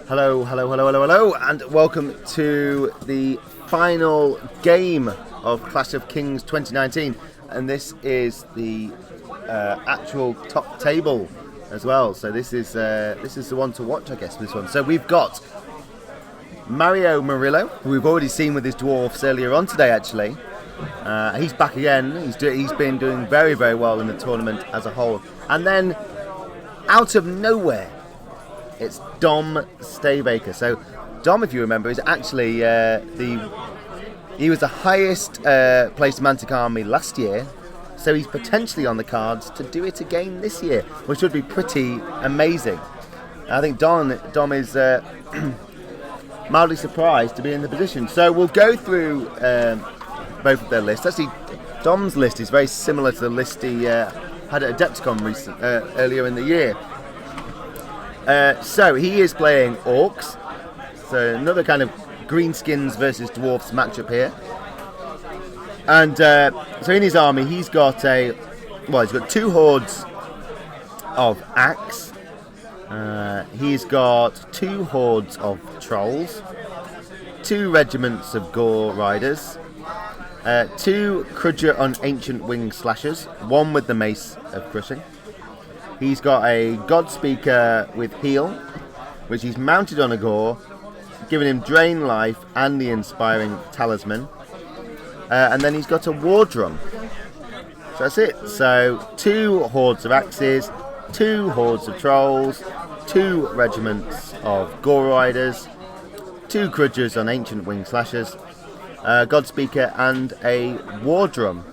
Hello, hello, hello, hello, hello, and welcome to the final game of Clash of Kings 2019. And this is the actual top table as well. So this is the one to watch, I guess. This one. So we've got Mario Murillo, who we've already seen with his dwarfs earlier on today. Actually, he's back again. He's been doing very, very well in the tournament as a whole. And then out of nowhere, it's Dom Staybaker. So Dom, if you remember, is actually he was the highest placed Mantic army last year, so he's potentially on the cards to do it again this year, which would be pretty amazing. I think Dom is mildly surprised to be in the position. So we'll go through both of their lists. Actually, Dom's list is very similar to the list he had at Adepticon earlier in the year. So he is playing Orcs, so another kind of greenskins versus dwarfs matchup here. And so in his army he's got two hordes of Axe, he's got 2 hordes of Trolls, 2 regiments of Gore Riders, 2 Crudger on Ancient Wing Slashers, 1 with the Mace of Crushing. He's got a Godspeaker with Heal, which he's mounted on a Gore, giving him Drain Life and the Inspiring Talisman. And then he's got a War Drum. So that's it. So 2 hordes of Axes, 2 hordes of Trolls, 2 regiments of Gore Riders, 2 Crudgers on Ancient Wing Slashers, Godspeaker and a War Drum.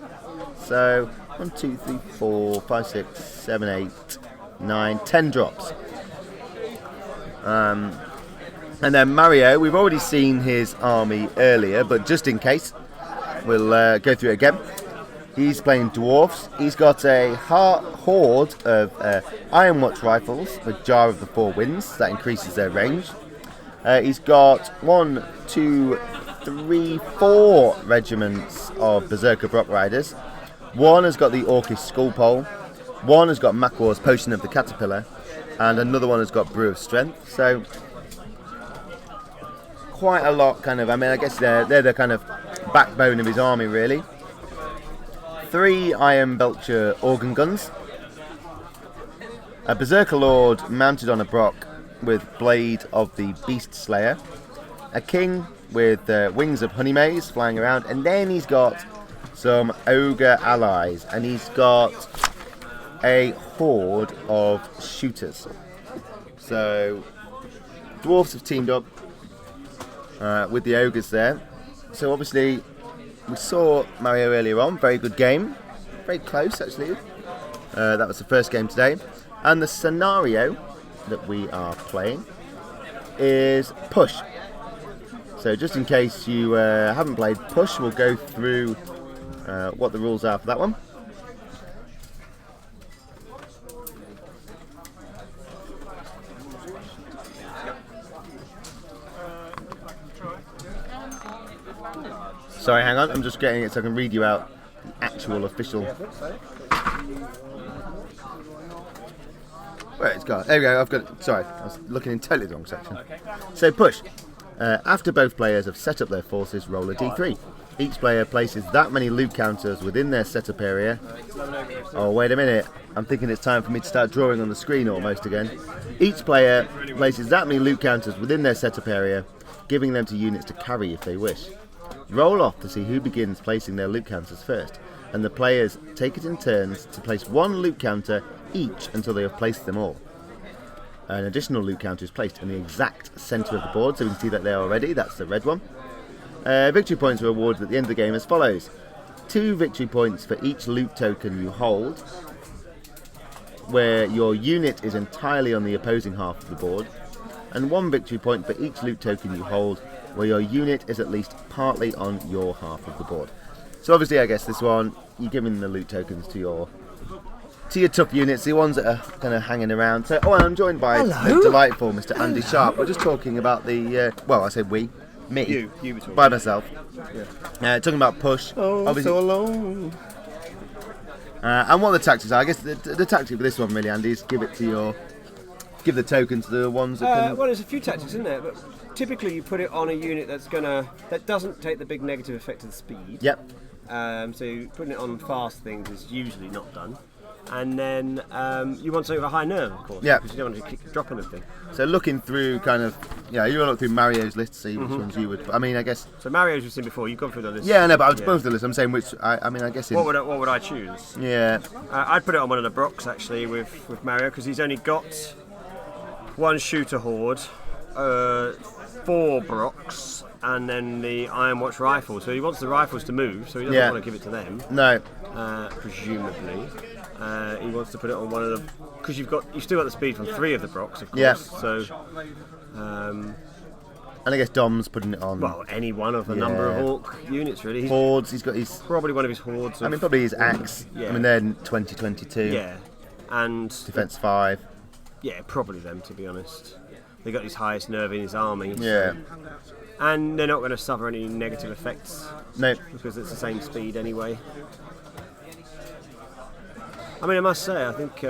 So 1, 2, 3, 4, 5, 6, 7, 8, 9, 10 drops. And then Mario, we've already seen his army earlier, but just in case, we'll go through it again. He's playing dwarfs. He's got a horde of Iron Watch rifles with Jar of the 4 Winds. That increases their range. He's got 1, 2, 3, 4 regiments of Berserker Brock Riders. 1 has got the Orcish Skullpole, 1 has got Makwar's Potion of the Caterpillar, and another one has got Brew of Strength. So quite a lot, I guess they're the kind of backbone of his army, really. 3 Iron Belcher Organ Guns, a Berserker Lord mounted on a Brock with Blade of the Beast Slayer, a King with Wings of Honey Maze flying around, and then he's got some Ogre allies, and he's got a horde of shooters. So dwarfs have teamed up with the ogres there. So obviously we saw Mario earlier on, very good game, very close actually. That was the first game today, and the scenario that we are playing is Push. So just in case you haven't played Push, we'll go through what the rules are for that one. Sorry, hang on, I'm just getting it so I can read you out the actual official. Where it's gone. There we go, I've got it. Sorry, I was looking in totally the wrong section. So Push. After both players have set up their forces, roll a d3. Each player places that many loot counters within their setup area. Oh, wait a minute. I'm thinking it's time for me to start drawing on the screen almost again. Each player places that many loot counters within their setup area, giving them to units to carry if they wish. Roll off to see who begins placing their loot counters first, and the players take it in turns to place 1 loot counter each until they have placed them all. An additional loot counter is placed in the exact centre of the board, so we can see that there already. That's the red one. Victory points are awarded at the end of the game as follows: 2 victory points for each loot token you hold, where your unit is entirely on the opposing half of the board, and 1 victory point for each loot token you hold, where your unit is at least partly on your half of the board. So obviously, I guess this one, you're giving the loot tokens to your tough units, the ones that are kind of hanging around. So, and I'm joined by the delightful Mr. Andy Sharp. We're just talking about the, I say we, me, you were talking by myself. Yeah. Talking about Push. Oh, obviously. So alone. And what the tactics are. I guess the tactic for this one, really, Andy, is give it to give the token to the ones that can... Well, there's a few tactics, isn't there? But typically you put it on a unit that doesn't take the big negative effect of the speed. Yep. So putting it on fast things is usually not done. And then you want something with a high nerve, of course, because you don't want to keep dropping anything. So looking through kind of, you want to look through Mario's list to see which ones you would... I mean, I guess... So Mario's you've seen before, you've gone through the list. Yeah, no, but I've gone through the list. I'm saying which... I mean, I guess... What would I choose? Yeah. I'd put it on one of the Brocks, actually, with Mario, because he's only got one shooter horde, 4 Brocks, and then the Iron Watch rifle. So he wants the rifles to move, so he doesn't want to give it to them. No. Presumably. He wants to put it on one of the... Because you've still got the speed from 3 of the Brocks, of course. Yeah. So... and I guess Dom's putting it on... Well, any one of a number of Orc units, really. Hordes, he's got his... Probably one of his hordes. Probably his axe. Yeah. I mean, they're 2022. Yeah. And... Defense 5. Yeah, probably them, to be honest. They got his highest nerve in his army. Yeah. So. And they're not going to suffer any negative effects. No. Because it's the same speed anyway. I mean, I must say, I think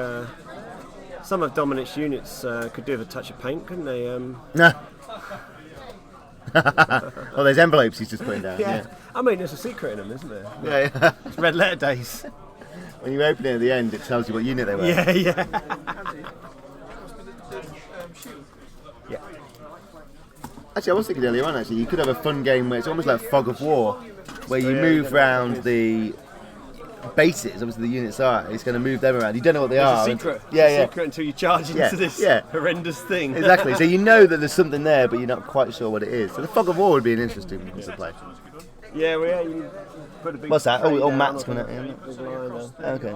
some of Dominic's units could do with a touch of paint, couldn't they? No. Well, there's envelopes he's just putting down. Yeah. I mean, there's a secret in them, isn't there? Yeah. It's red letter days. When you open it at the end, it tells you what unit they were. Yeah. Yeah. Actually, I was thinking earlier on, you could have a fun game where it's almost like Fog of War, where you move around the bases. Obviously, the units are. It's going to move them around. You don't know what they are. It's a secret. Yeah. It's a secret until you charge into this horrendous thing. Exactly. So you know that there's something there, but you're not quite sure what it is. So the Fog of War would be an interesting one to play. Yeah, you put a big... What's that? Oh, Matt's coming out. Okay.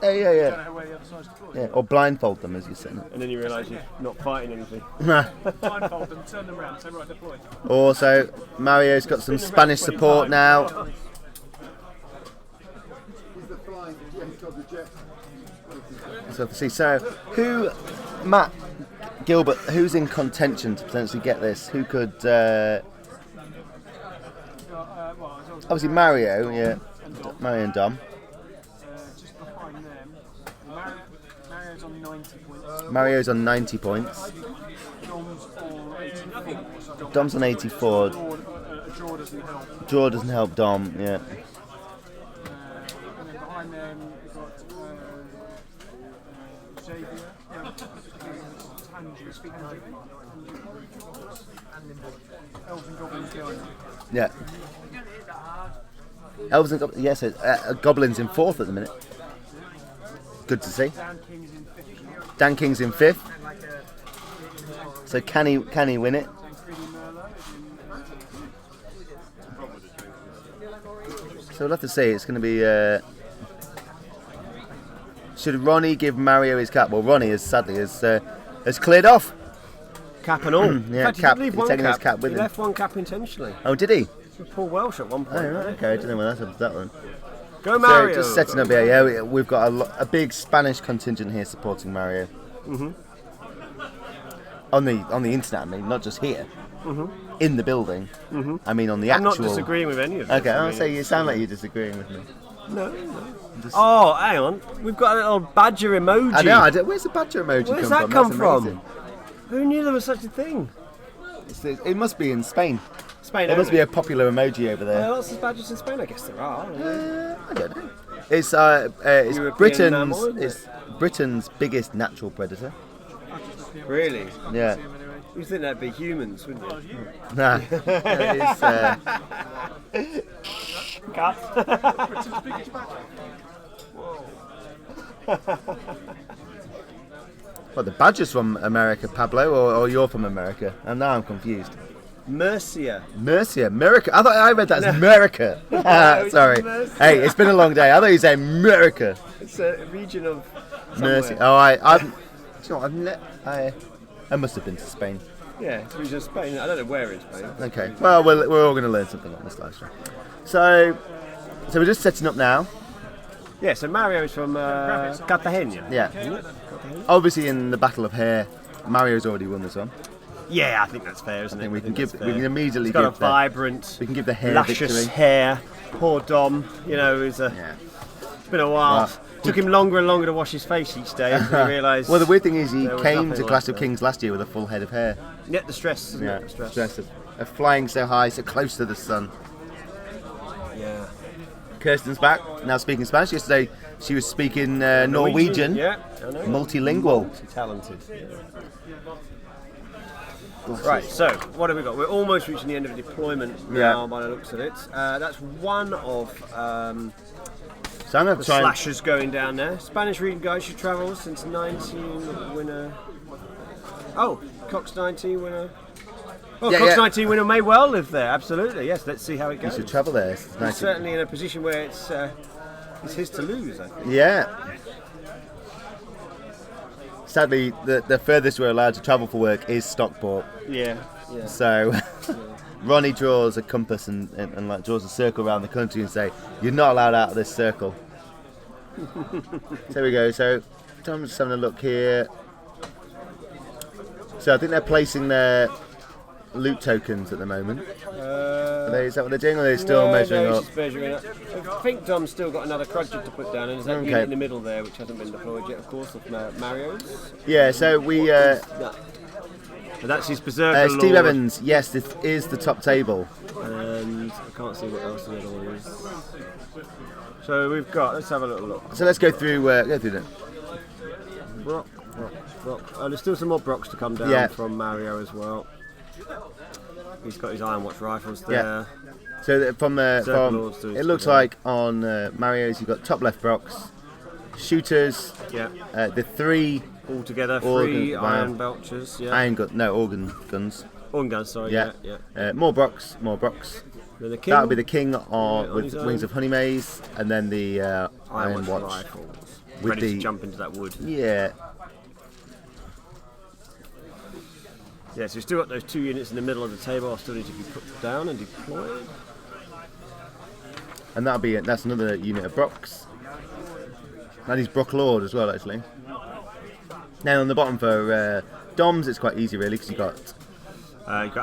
Yeah. Yeah, or blindfold them as you said. And then you realise you're not fighting anything. Blindfold them, turn them around, say right, deploy. Also, Mario's got some Spanish support now. So Matt Gilbert, who's in contention to potentially get this? Who could... obviously Mario, Mario and Dom. Just behind them, Mario's on 90 points. Mario's on 90 points. Dom's on 84. Dom's on 84. Draw doesn't help. Draw doesn't help Dom, yeah. And then behind them, we've got Xavier. Elves and Goblins behind them. Yeah. Elves and Goblins, yes, Goblins in 4th at the minute. Good to see. Dan King's in 5th. So can he win it? So we'll have to see. It's going to be... should Ronnie give Mario his cap? Well, Ronnie sadly has cleared off. Cap and all. Yeah, in fact, cap. He did leave He's one taking cap. his cap with he him. left one cap intentionally. Oh, did he? Paul Welsh at one point. Oh, right, okay. I don't know when that's that one. Go Mario! So just setting up here, yeah, we've got a big Spanish contingent here supporting Mario. Mm-hmm. On the internet, I mean, not just here. Mm-hmm. In the building. Mm-hmm. I mean, on the I'm actual... not disagreeing with any of this. Okay, I'll say you sound like you're disagreeing with me. No. Oh, hang on. We've got a little badger emoji. I know. Where's the badger emoji Where's come that from? come That's from? amazing. Who knew there was such a thing? It must be in Spain. Spain. There must be a popular emoji over there. Lots of badgers in Spain. I guess there are. I don't know. It's Britain's biggest natural predator. Really? Yeah. You'd think that'd be humans, wouldn't you? Nah. It's, Cut. Britain's biggest badger. What, the badger's from America, Pablo, or you're from America? And now I'm confused. Mercia. America. I thought I read that as America. Sorry. Mercia. Hey, it's been a long day. I thought you said America. It's a region of Mercia. somewhere. I must have been to Spain. Yeah, it's a region of Spain. I don't know where in Spain. Okay. Well, we're all going to learn something on this live stream. So we're just setting up now. Yeah, so Mario's from Cartagena. Yeah. Obviously, in the Battle of Hair, Mario's already won this one. Yeah, I think that's fair, isn't it? We can immediately It's got give a vibrant, we can give the hair luscious victory. hair. Poor Dom, it's been a while. Took him longer and longer to wash his face each day until he realised. Well, the weird thing is he there was came nothing to Clash of left Kings last year with a full head of hair. Yeah, the stress. Isn't Yeah, it? The stress of flying so high, so close to the sun. Yeah. Kirsten's back, now speaking Spanish. Yesterday she was speaking Norwegian. Yeah, I know. Multilingual. Multi-talented. Right, so what have we got? We're almost reaching the end of deployment now by the looks of it. That's one of So I'm going the to try slashers going down there. Spanish reading guide should travel since 19 winner. Oh, Cox 19 winner. Oh, Cox 19 winner may well live there. Absolutely, yes. Let's see how it goes. You should travel there. He's certainly in a position where it's his to lose, I think. Yeah. Sadly, the furthest we're allowed to travel for work is Stockport. Yeah. So Ronnie draws a compass and like draws a circle around the country and say, you're not allowed out of this circle. So there we go. So Tom's just having a look here. So I think they're placing their loot tokens at the moment. Is that what they're doing, or are they still measuring up? Just measuring up. I think Dom's still got another crudger to put down, and there's that unit in the middle there, which hasn't been deployed yet, of course, of Mario's. Yeah, so we... But that's his Berserker Steve Lord. Evans, yes, this is the top table. And I can't see what else the other one is. So we've got, let's have a little look. So let's go through that. Brock. There's still some more Brocks to come down from Mario as well. He's got his Iron Watch rifles there. Yeah. So it looks like on Mario's you've got top left Brocks, shooters, the three all together, three Iron Belchers, organ guns. Organ guns, sorry, yeah. More Brocks. Then the King, that would be the King with Wings of Honey Maze, and then the Iron Watch rifles. with ready to jump into that wood. Yeah. Yeah, so we've still got those two units in the middle of the table. Still need to be put down and deployed. And that's another unit of Brocks. And he's Brock Lord as well, actually. Now on the bottom for Doms, it's quite easy really because you've got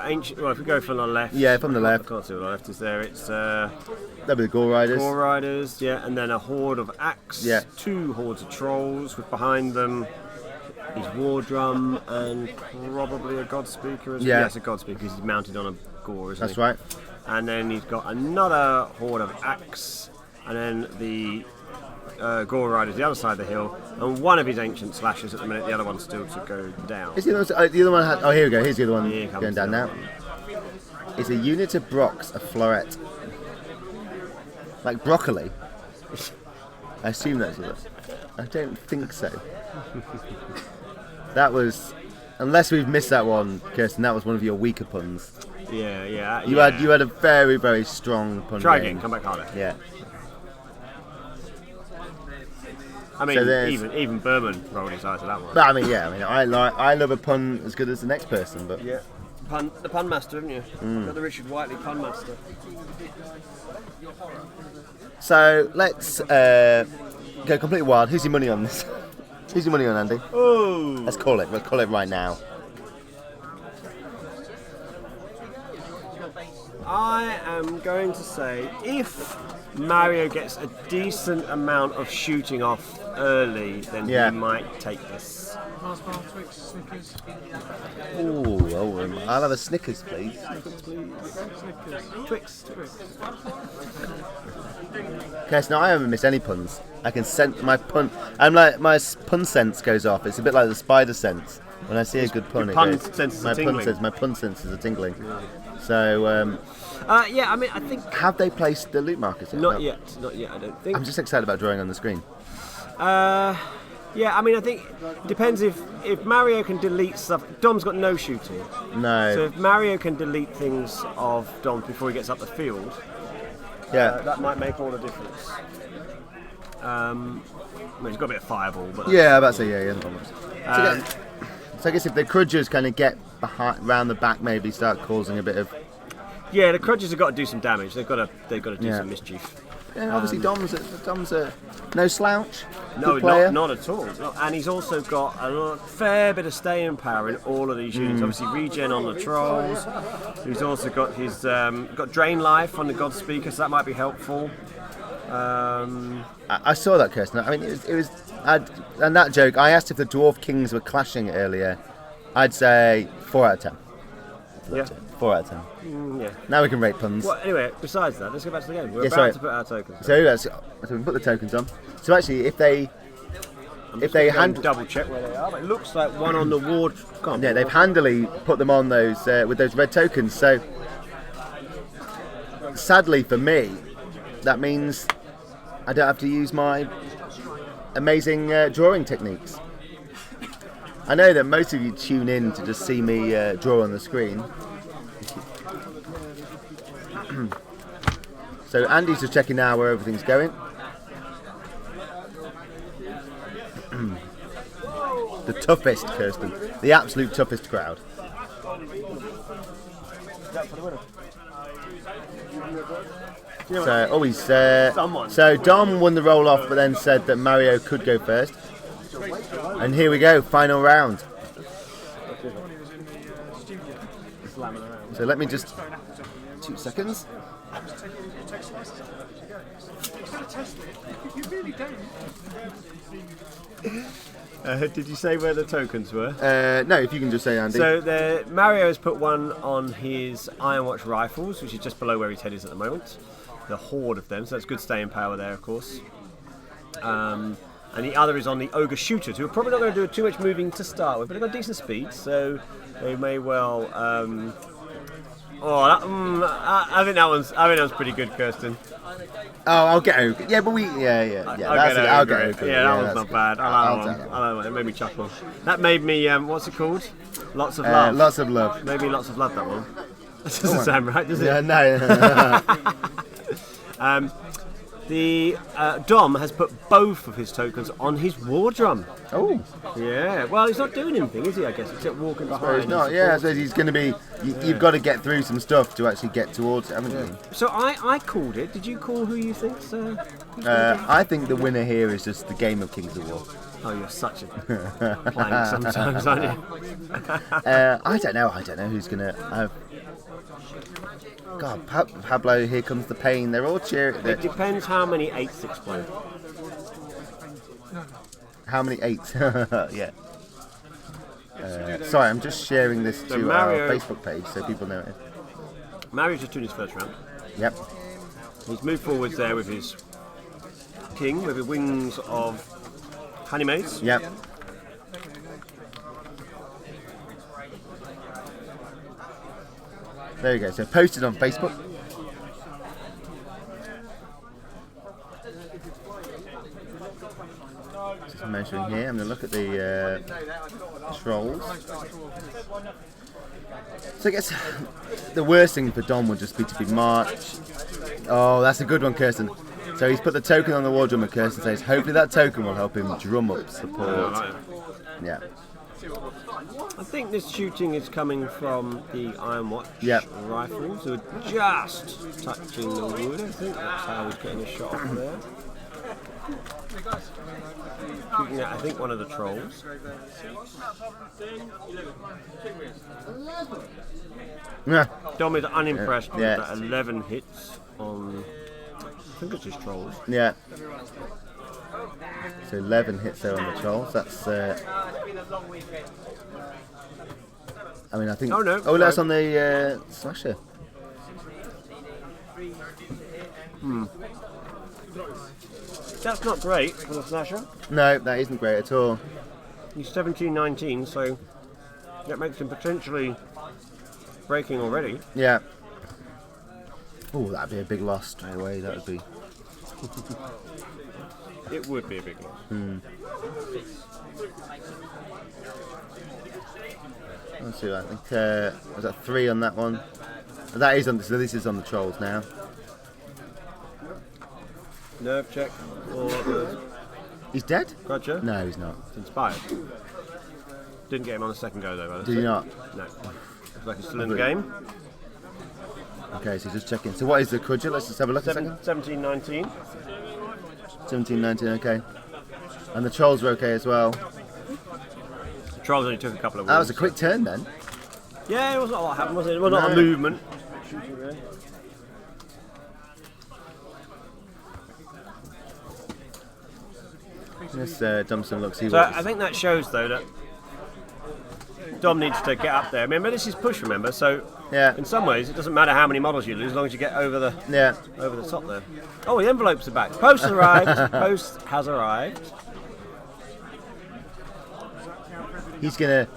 ancient. Well, if we go from the left. Yeah, from the left. I can't see what the left is there. It's that'll be the Gore Riders. Gore Riders, yeah, and then a horde of Axe. Yeah. 2 hordes of Trolls with behind them his War Drum and probably a God Speaker as well. Yeah, it's a God Speaker because he's mounted on a Gore, isn't he? That's right. And then he's got another horde of Axe, and then the Gore Riders the other side of the hill, and one of his ancient slashers at the minute. The other one's still to go down. Is the other one? Here we go. Here's the other one going down now. It's a unit of Brocks, a floret, like broccoli. I assume that's it. I don't think so. That was, unless we've missed that one, Kirsten. That was one of your weaker puns. Yeah. You had a very, very strong pun. Try again. Come back harder. Yeah. I mean, so even Berman rolled his eyes at that one. But I love a pun as good as the next person. But yeah, the pun master, haven't you? Got the Richard Whiteley pun master. So let's go completely wild. Who's your money on this? Who's your money on, Andy? Oh, let's call it. Let's call it right now. I am going to say if Mario gets a decent amount of shooting off early, then he might take this. Mars bar, Twix, Snickers. I'll have a Snickers, please. Snickers, please. Snickers. Twix. Okay, so now I haven't missed any puns. I can sense my pun. My pun sense goes off. It's a bit like the spider sense. When I see a good pun, my pun senses are tingling. So. I mean, I think. Have they placed the loot markers yet? Not yet. I don't think. I'm just excited about drawing on the screen. I mean, I think it depends if Mario can delete stuff. Dom's got no shooting. No. So if Mario can delete things of Dom before he gets up the field, that might make all the difference. I mean, he's got a bit of fireball, but yeah, I'm about to say yeah. So I guess if the Crudgers kind of get round the back, maybe start causing a bit of. Yeah, the Crudgers have got to do some damage. They've got to do some mischief. Yeah, obviously Dom's a no slouch. No, not at all. And he's also got a fair bit of staying power in all of these units. Obviously, regen on the Trolls. He's also got his got Drain Life on the God Speaker, so that might be helpful. I saw that, Kirsten. I mean, it was and that joke. I asked if the Dwarf Kings were clashing earlier. I'd say 4 out of 10. Yeah. 4 out of 10. Yeah. Now we can rate puns. Well, anyway, besides that, let's go back to the game. We're Yeah, about sorry. to put our tokens. So we can put the tokens on. So actually, if they double check where they are, but it looks like one on the ward. yeah, they've handily put them on those with those red tokens. So sadly for me, that means I don't have to use my amazing drawing techniques. I know that most of you tune in to just see me draw on the screen. So Andy's just checking now where everything's going. The toughest, Kirsten. The absolute toughest crowd. So, so Dom won the roll off, but then said that Mario could go first. And here we go, final round. So let me just 2 seconds. Did you say where the tokens were? No, if you can just say, Andy. So Mario has put one on his Iron Watch rifles, which is just below where his head is at the moment. The horde of them, so that's good staying power there, of course. And the other is on the Ogre Shooters, who are probably not going to do too much moving to start with, but they've got decent speed, so they may well. I think that one's pretty good, Kirsten. Oh, I'll get Ogre. Yeah, but I'll get Ogre. Yeah, that one's not bad. I like that one. It made me chuckle. That made me, what's it called? Lots of love. Lots of love. Maybe lots of love, that one. That doesn't sound right, does it? Yeah, no. The Dom has put both of his tokens on his war drum. Oh. Yeah. Well, he's not doing anything, is he? I guess except walking behind. He's not. Yeah. So he's going to be. You've got to get through some stuff to actually get towards it, haven't you? So I called it. Did you call who you think, sir? I think the winner here is just the game of Kings of War. Oh, you're such a plank sometimes, aren't you? I don't know who's going to. God, Pablo, here comes the pain. They're all cheering. It depends how many 8s explode. How many 8s? Yeah. Sorry, I'm just sharing this to our Facebook page so people know it. Mario's just doing his first round. Yep. He's moved forwards there with his king, with the wings of Honeymaids. Yep. There you go. So posted on Facebook. Just measuring here. I'm going to look at the trolls. So I guess the worst thing for Dom would just be to be marched. Oh, that's a good one, Kirsten. So he's put the token on the war drum, and Kirsten says, hopefully that token will help him drum up support. Yeah. I think this shooting is coming from the Iron Watch rifles, who are just touching the wood. I think that's how he's getting a shot off there. Shooting at, I think, one of the trolls. Yeah. Dom is unimpressed with that 11 hits on, I think it's just trolls. Yeah. So 11 hits there on the trolls. That's. I mean, I think. Oh no! Oh, that's on the slasher. That's not great for the slasher. No, that isn't great at all. He's 17-19, so that makes him potentially breaking already. Yeah. Oh, that'd be a big loss straight away. That would be. It would be a big loss. Let's see. I think was that 3 on that one. That is on. So this is on the trolls now. Nerve check. He's dead? Gotcha. No, he's not. It's inspired. Didn't get him on the second go though. Did you not? No. Looks like he's still in the game. Okay, so just checking. So what is the cudgel? Let's just have a look a second. 17-19. 17-19, okay. And the trolls were okay as well. The trolls only took a couple of wounds. That was a quick turn then. Yeah, it wasn't a lot happened, was it? It was not a movement. Let's dump some look. See So what. I think that shows though that Dom needs to get up there. Remember, this is push. Remember, so Yeah. in some ways it doesn't matter how many models you lose as long as you get over the Yeah. top there. Oh, the envelopes are back. Post has arrived. Post has arrived. He's gonna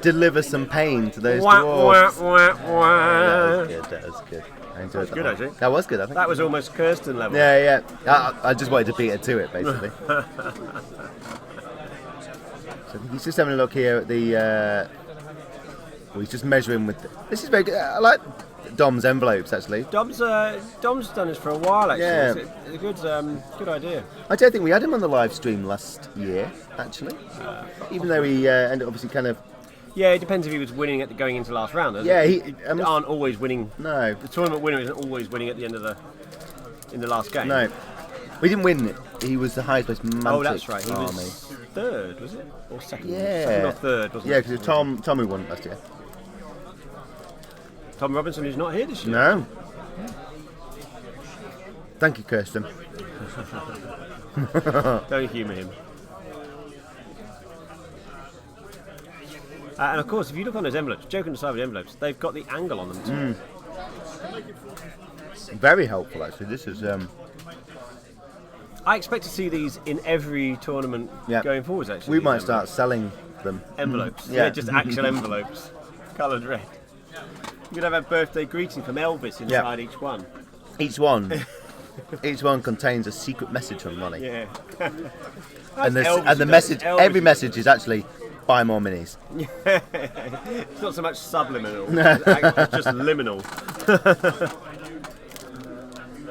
deliver some pain to those Wah, dwarves. wah, wah, wah. That was good. I enjoyed that. Good, one. actually. That was good, I think. That was almost Kirsten level. Yeah. I just wanted to beat it to it, basically. So I think he's just having a look here at the. Well, he's just measuring with. This is very good. I like Dom's envelopes, actually. Dom's done this for a while actually. Yeah. It's a good idea. I don't think we had him on the live stream last year, actually. Even though he ended up obviously kind of. Yeah, it depends if he was winning at going into the last round. Yeah, they aren't always winning. No. The tournament winner isn't always winning at the end of in the last game. No. We didn't win it. He was the highest placed Mantic Oh, that's right. He army. was third, was it? Or second? Yeah. Second or third, wasn't Yeah, it? because it was Tom who won last year. Tom Robinson, who's not here this year. No. Thank you, Kirsten. Don't humour him. And of course, if you look on those envelopes, joking aside with the envelopes, they've got the angle on them too. Very helpful, actually. This is. I expect to see these in every tournament Yeah. going forwards. Actually, We might these start selling them. envelopes. Yeah. Yeah, just actual envelopes, coloured red. You could have a birthday greeting from Elvis inside each one. Each one. Each one contains a secret message from Ronnie. Yeah. And the Elvis the does. message, Elvis every does. message is actually buy more minis. It's not so much subliminal, it's just liminal.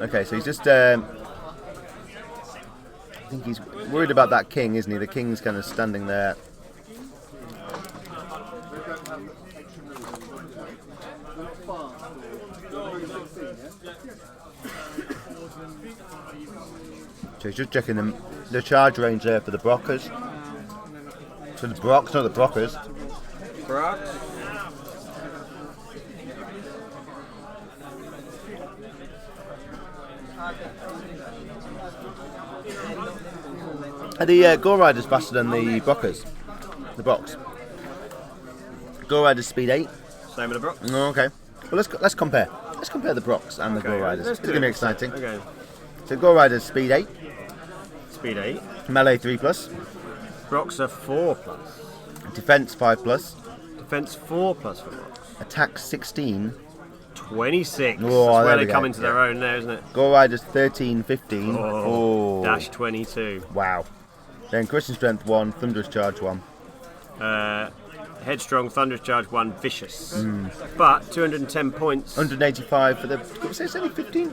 Okay, so he's just. I think he's worried about that king, isn't he? The king's kind of standing there. So he's just checking the charge range there for the Brockers. For the Brocks, not the Brockers. Are the Gore Riders faster than the Brockers? The Brocks. Gore Riders speed 8. Same with the Brock. Oh, okay. Well, let's compare. Let's compare the Brocks and the Gore Riders. let's It's do going to be it. exciting. Okay. So Gore Riders speed 8, Speed 8. melee 3 plus, Brocks are 4 plus. defense 5 plus, Defense 4 plus for Brocks. attack 16. 26. Oh, That's there where we they go. come into their Yeah. own there, isn't it? Gore Riders 13, 15. Oh. Dash 22. Wow. Then Christian Strength 1, Thunderous Charge 1. Headstrong, Thunderous Charge 1, Vicious. But 210 points. 185 for the. Was it only 15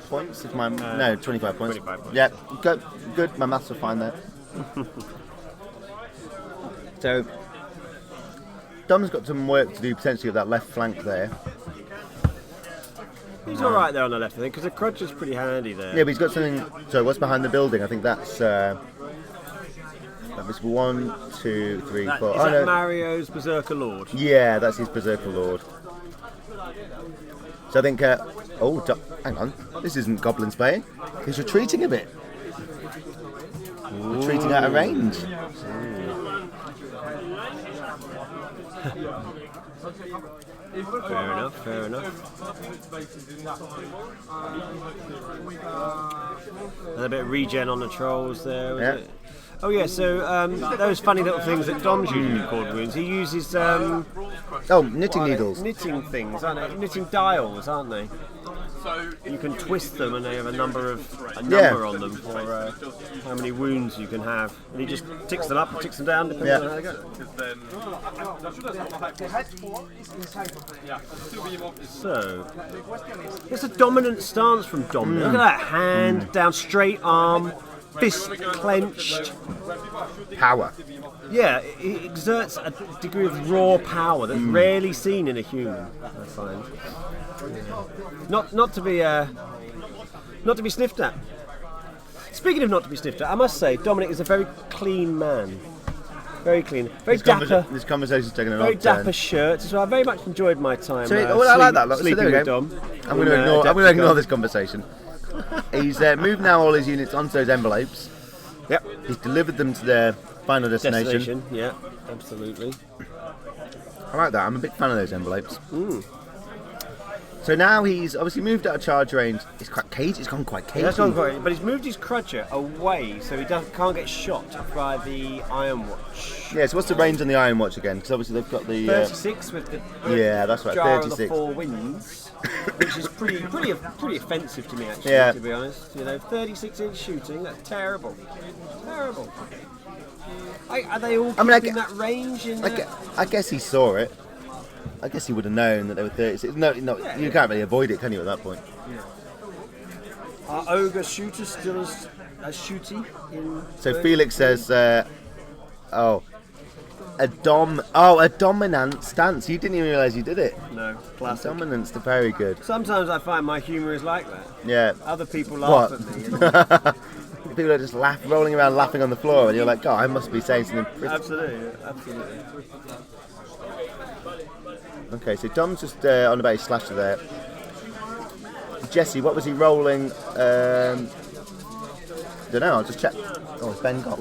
points? If my no, 25 points. 25 points. Yeah, good. Good. My maths are fine there. So, Dom's got some work to do potentially with that left flank there. He's alright there on the left, I think, because the crutch is pretty handy there. Yeah, but he's got something. So, what's behind the building? I think that's. That was 1, 2, 3, 4. Is Oh, that no. Mario's Berserker Lord? Yeah, that's his Berserker Lord. So I think. Hang on. This isn't Goblins playing. He's retreating a bit. Retreating out of range. Fair enough, fair enough. Another bit of regen on the trolls there, was Yeah. it? Oh yeah, so those funny little things that Dom's using in Cord Wounds, he uses Oh, knitting needles. knitting things, aren't they? Knitting dials, aren't they? You can twist them and they have a number on them for how many wounds you can have. And he just ticks them up and ticks them down depending Yeah. on how they go. So, it's a dominant stance from Dom. Look at that, hand down, straight arm, fist clenched. Power. Yeah, it exerts a degree of raw power that's rarely seen in a human, I find. Not to be sniffed at. Speaking of not to be sniffed at, I must say Dominic is a very clean man. Very clean, very dapper. This conversation's taking an Very odd turn. dapper shirts as well. I very much enjoyed my time. So, I like that. Look, so Sleeping there we with go. Dom. I'm going to ignore this conversation. He's moved now all his units onto those envelopes. Yep. He's delivered them to their final destination. Yeah, absolutely. I like that. I'm a big fan of those envelopes. So now he's obviously moved out of charge range. It's quite cagey. It's gone quite cagey. That's gone quite, but he's moved his crutcher away so he can't get shot by the Iron Watch. Yeah, so what's the range on the Iron Watch again? Because obviously they've got the 36 with the yeah, that's right, jar 36. of the four winds, which is pretty offensive to me actually. Yeah. To be honest, 36-inch shooting, that's terrible. Are they all keeping that range in? I guess he saw it. I guess he would have known that they were 36. No, you can't really avoid it, can you, at that point? Yeah. Are ogre shooters still as shooty? So Felix says, a dominant stance. You didn't even realise you did it. No, classic. Dominance, they're very good. Sometimes I find my humour is like that. Yeah. Other people laugh at me. People are just rolling around laughing on the floor, and you're like, God, I must be saying something pretty. Absolutely. Okay, so Dom's just on about his slasher there. Jesse, what was he rolling? Don't know, I'll just check. Oh, it's Ben got.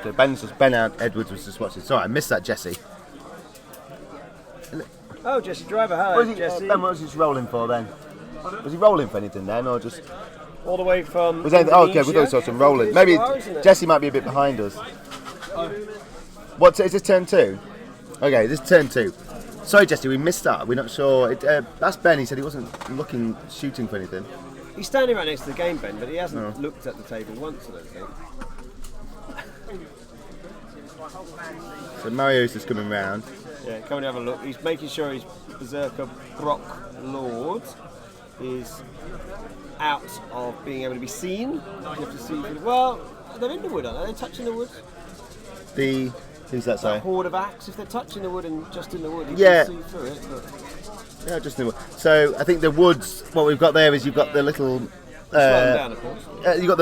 So Ben Edwards was just watching. Sorry, I missed that, Jesse. Oh, Jesse Driver, hello, Jesse. Ben, what was he rolling for then? Was he rolling for anything then, or just... All the way from... Okay, we thought he saw some rolling. Maybe Jesse might be a bit behind us. What, is this turn 2? Okay, this is turn 2. Sorry, Jesse, we missed that. We're not sure. That's Ben. He said he wasn't shooting for anything. He's standing right next to the game, Ben, but he hasn't looked at the table once, I don't think. So Mario's just coming round. Yeah, come and have a look. He's making sure his Berserker Brock Lord is out of being able to be seen. You have to see. Well, they're in the wood, aren't they? Are they touching the wood? Who's that, sorry? That horde of axe. If they're touching the wood and just in the wood, you can see through it. But... Yeah, just in the wood. So I think the woods. What we've got there is you've got the little. Down, of course. You've got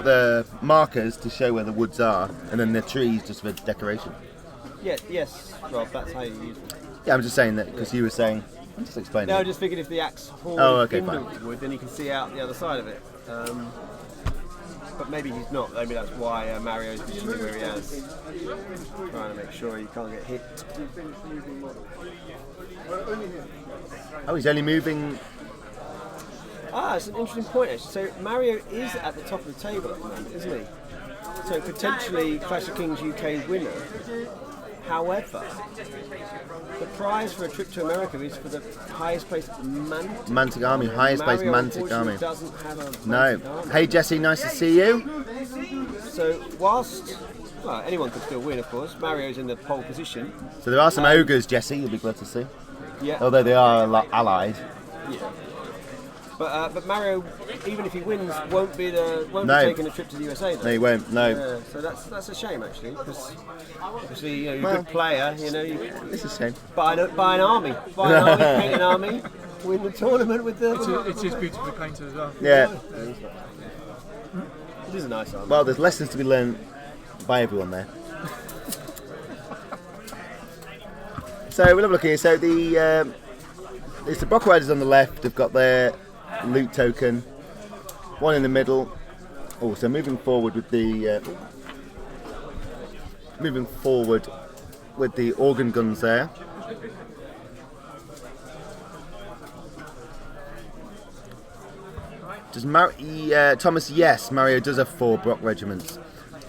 the markers to show where the woods are, and then the trees just for decoration. Yeah, yes, Rob. That's how you use it. Yeah, I'm just saying that because you were saying. I'm just explaining. No, I just figured if the axe horde in fine. the wood, then you can see out the other side of it. But maybe he's not. Maybe that's why Mario's positioning where he has, trying to make sure he can't get hit. Oh, he's only moving. It's an interesting point actually. So Mario is at the top of the table at the moment, isn't he? So potentially Clash of Kings UK winner. However, the prize for a trip to America is for the highest placed Mantic Army, highest placed Mantic Army. Doesn't have a Mantic Army. Hey Jesse, nice to see you. So whilst anyone could still win, of course, Mario's in the pole position. So there are some ogres, Jesse. You'll be glad to see. Yeah. Although they are allied. Yeah. But Mario, even if he wins, won't be taking a trip to the USA. Though. No, he won't. No. So that's a shame actually, because obviously you're a good player. It's a shame. Buy an army, paint an army, win the tournament with the. It is beautifully painted as well. Yeah. It is a nice army. Well, there's lessons to be learned by everyone there. So we'll have a look here. So it's the Brock Riders on the left. They've got their loot token. One in the middle. Oh, so moving forward with the organ guns there. Does Thomas? Yes, Mario does have 4 Brock regiments.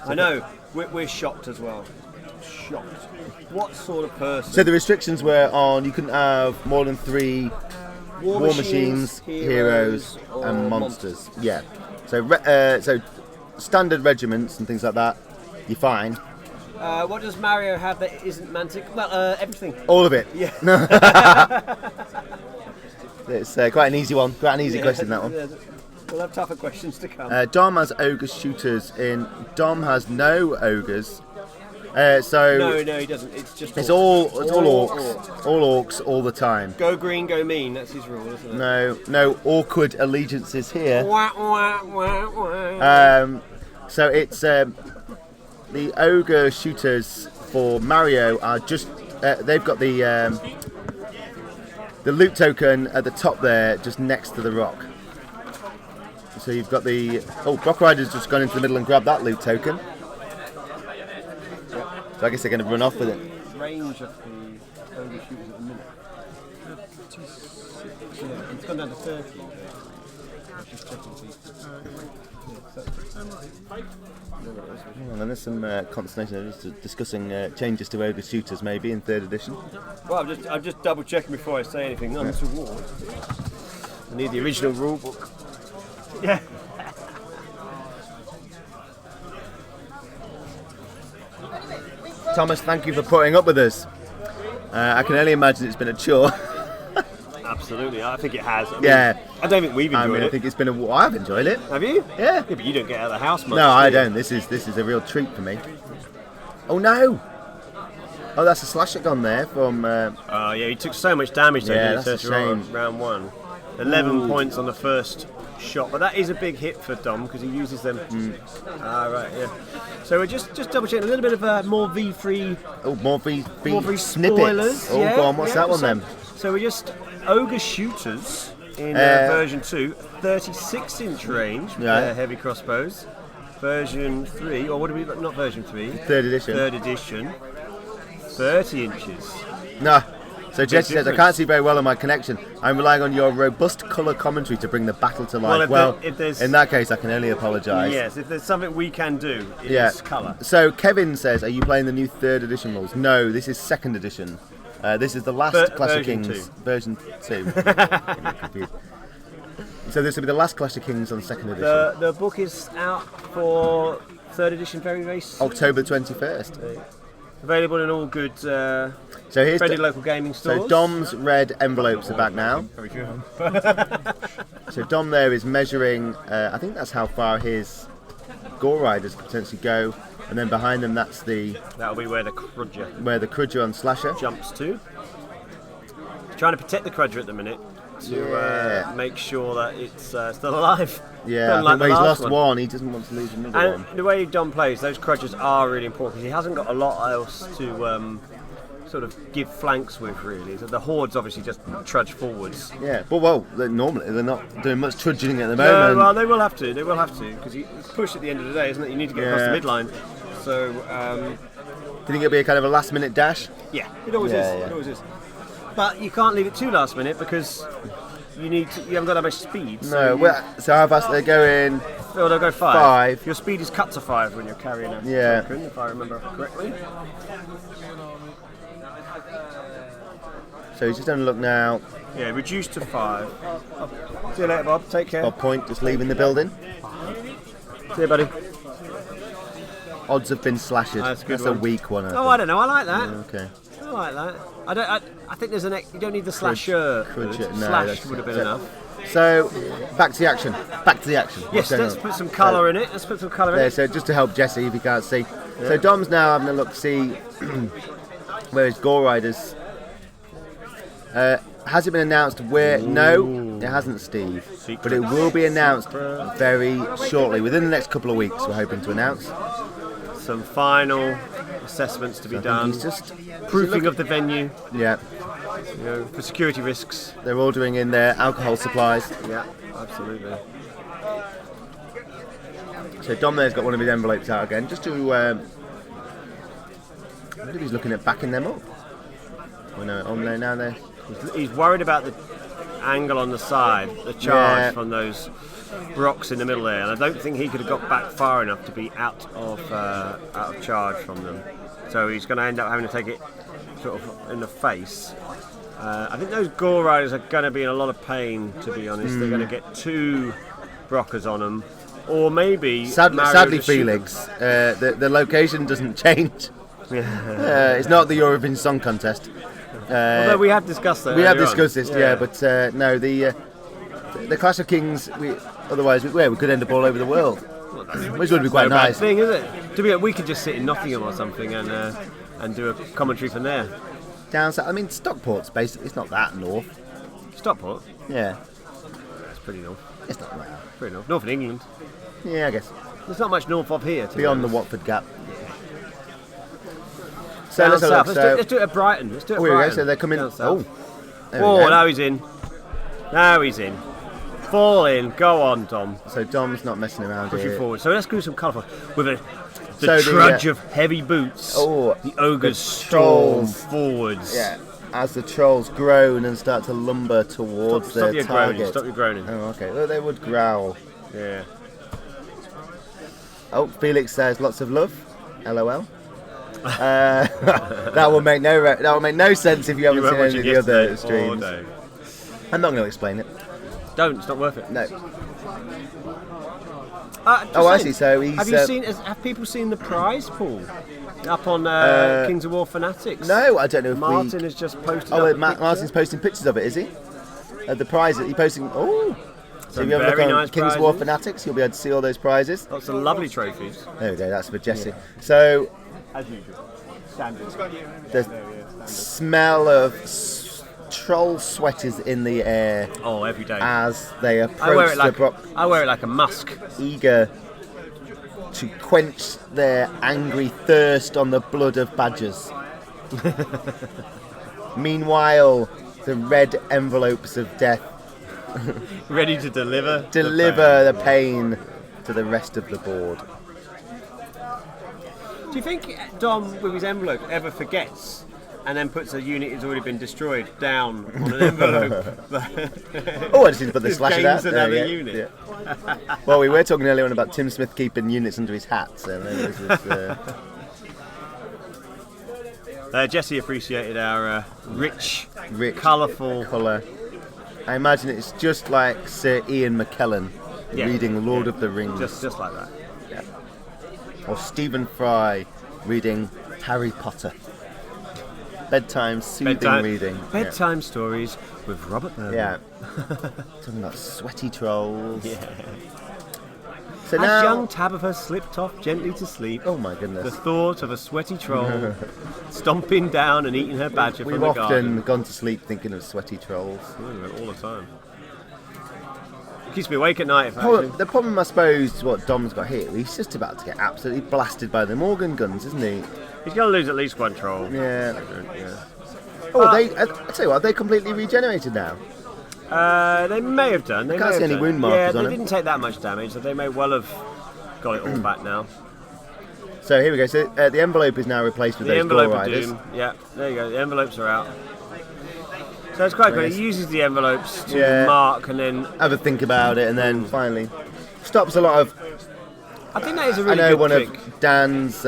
I know. We're shocked as well. Shocked. What sort of person? So the restrictions were on you couldn't have more than 3 War machines, heroes, and monsters. Yeah. So standard regiments and things like that, you're fine. What does Mario have that isn't Mantic? Well, everything. All of it. Yeah. It's quite an easy one. Quite an easy question, that one. We'll have tougher questions to come. Dom has ogre shooters in. Dom has no ogres. No, he doesn't. It's just all orcs. All orcs all the time. Go green, go mean. That's his rule, isn't it? No awkward allegiances here. So it's the ogre shooters for Mario are just they've got the the loot token at the top there, just next to the rock. So you've got the... Oh, Rock Rider's just gone into the middle and grabbed that loot token. So I guess they're going to run off with it. Range of the ogre shooters at the minute. Yeah, it's gone down to 30. Just checking these. And then there's some consternation. They're just discussing changes to ogre shooters maybe in 3rd edition. Well, I'm just double checking before I say anything untoward. I need the original rule book. Yeah. Thomas, thank you for putting up with us. I can only imagine it's been a chore. Absolutely, I think it has. I mean, Yeah. I don't think we've enjoyed I it. think it's been a... I've enjoyed it. Have you? Yeah. Yeah, but you don't get out of the house much. No, I do you? don't. This is a real treat for me. Oh no! Oh, that's a slasher gone there from... Oh yeah, he took so much damage though. Yeah, didn't he, that's a to shame. round 1. 11 points on the first shot, but that is a big hit for Dom because he uses them. Ah, right, yeah. So we're just double checking a little bit of more V3. Oh, more V snippets. snippets. Oh, yeah, go on. What's that one so, then? So we're just ogre shooters in version 2, 36-inch range, Yeah. heavy crossbows. Version 3, or what do we? Not version 3. 3rd edition. 3rd edition. 30 inches. No. So Jesse says, I difference. can't see very well on my connection. I'm relying on your robust colour commentary to bring the battle to life. if there's- in that case, I can only apologise. Yes, if there's something we can do, it's Yeah. colour. So Kevin says, are you playing the new 3rd edition rules? No, this is 2nd edition. This is the last Clash of version Kings. 2. Version 2. I'm confused. So this will be the last Clash of Kings on 2nd edition. The book is out for 3rd edition very soon. October 21st. Available in all good So here's friendly local gaming stores. So Dom's red envelopes are back now. Very true. So Dom there is measuring, I think that's how far his Gore Riders could potentially go. And then behind them that's That'll be where the Crudger where the Crudger on Slasher. jumps to. Trying to protect the Crudger at the minute to Yeah. make sure that it's still alive. Yeah, I Unlike think where the he's last lost one, he doesn't want to lose another And one. the way Dom plays, those Crudgers are really important because he hasn't got a lot else to sort of give flanks with, really. So the Hordes obviously just trudge forwards. Yeah, but they're not doing much trudging at the No, moment. well, they will have to. They will have to because it's push at the end of the day, isn't it? You need to get across Yeah. the midline. So Do you think it'll be a kind of a last minute dash? yeah, it always Yeah, is. yeah. It always is. But you can't leave it too last minute because you haven't got that much speed. No, so how fast are they going? Well, they'll go 5. 5. Your speed is cut to 5 when you're carrying a Yeah. token, if I remember correctly. So he's just having a look now. Yeah, reduced to 5. See you later, Bob. Take care. Bob Point just leaving the building. See you, buddy. Odds have been slashed. That's a good a one. weak one. Oh, I don't know. I like that. Okay. I like that. I think there's you don't need the slasher. Crudger, no, Slash that's- would have been so- enough. So back to the action. What's Yes, going let's on? put some colour in it. Let's put some colour in There, it. so just to help Jesse if he can't see. So Dom's now having a look to see where his Gore Riders. Has it been announced where? No, it hasn't, Steve. But it will be announced very shortly. Within the next couple of weeks, we're hoping to announce. Some final assessments to be I think done. he's just Proofing of the venue, yeah. for security risks. They're ordering in their alcohol supplies. Yeah, absolutely. So Dom there's got one of his envelopes out again, just to. I wonder if he's looking at backing them up. Oh no, on there now there. He's worried about the angle on the side, the charge Yeah. from those rocks in the middle there, and I don't think he could have got back far enough to be out of charge from them. So he's going to end up having to take it sort of in the face. I think those Gore Riders are going to be in a lot of pain, to be honest. They're going to get 2 Brockers on them, or maybe Mario Sadly, to shoot Felix, the location doesn't change. It's not the Eurovision Song Contest. Although we have discussed that. We have earlier on. discussed this, yeah, but no, the Clash of Kings. Otherwise, we could end up all over the world, which would be quite no bad nice. thing, is it? We could just sit in Nottingham or something and do a commentary from there. Down south, I mean, Stockport's basically it's not that north. Stockport, Yeah, that's pretty north. it's not that. Pretty north. North of England. Yeah, I guess There's not much north of here. To beyond be the honest. Watford Gap. So Down let's have a south. look. Let's do it at Brighton. Let's do it at Oh, here we go. Brighton. So they're coming. Down south. There we Oh, go. now he's in. Now he's in. Fall in. Go on, Dom. So Dom's not messing around Push here. you forward. So let's do some colourful. With the So the, trudge of heavy boots, Oh, the ogres the storm trolls. forwards. Yeah. As the trolls groan and start to lumber towards Stop their your groaning. target. Stop your groaning. Oh, okay. Well, they would growl. Yeah. Oh, Felix says lots of love. LOL. That will make no sense if you haven't seen any of the other streams. I'm not going to explain it. Don't. It's not worth it. No. Just Oh, I saying, see. So he's. Have people seen the prize pool up on Kings of War Fanatics? No, I don't know if Martin we. has just posted. Oh, up a Martin's picture. posting pictures of it, is he? The prize that he posting. Oh. So Some if you have a look very on nice Kings of War prizes. Fanatics, you'll be able to see all those prizes. Lots of lovely trophies. There we go. That's for Jesse. So As usual. Standard. the smell of troll sweat is in the air Oh, every day. as they I wear approach it the like Brock, I wear it like a musk. eager to quench their angry thirst on the blood of badgers. Meanwhile, the red envelopes of death Ready to deliver. deliver the pain to the rest of the board. Do you think Dom, with his envelope, ever forgets and then puts a unit that's already been destroyed down on an envelope? Oh, I just need to put the Just slasher gains down. another Yeah, unit. yeah. Well, we were talking earlier on about Tim Smith keeping units under his hat, so maybe this is, Jesse appreciated our rich, rich, colourful. colour. I imagine it's just like Sir Ian McKellen Yeah, reading Lord yeah. of the Rings, Just like that. or Stephen Fry reading Harry Potter. Bedtime soothing reading. Bedtime stories with Robert Burns. Yeah. Talking about sweaty trolls. Yeah. So As now, young Tabitha slipped off gently to sleep, oh my the goodness. thought of a sweaty troll stomping down and eating her badger We've from the often garden. gone to sleep thinking of sweaty trolls. All the time. Keeps me awake at night. The problem, I suppose, what Dom's got here, he's just about to get absolutely blasted by the Morgan guns, isn't he? He's going to lose at least one troll. Yeah. Yeah. Oh, I tell you what, they completely regenerated now. They may have done. They Can't may see have any done. wound markers Yeah, on they him. didn't take that much damage, so they may well have got it all back now. So here we go. So the envelope is now replaced with The those envelope Gore of Riders. doom. Yeah, there you go. The envelopes are out. So it's quite good. Nice. He uses the envelopes to Yeah. mark and then. Have a think about it, and then finally stops a lot of. I think that is a really I know good one trick. of Dan's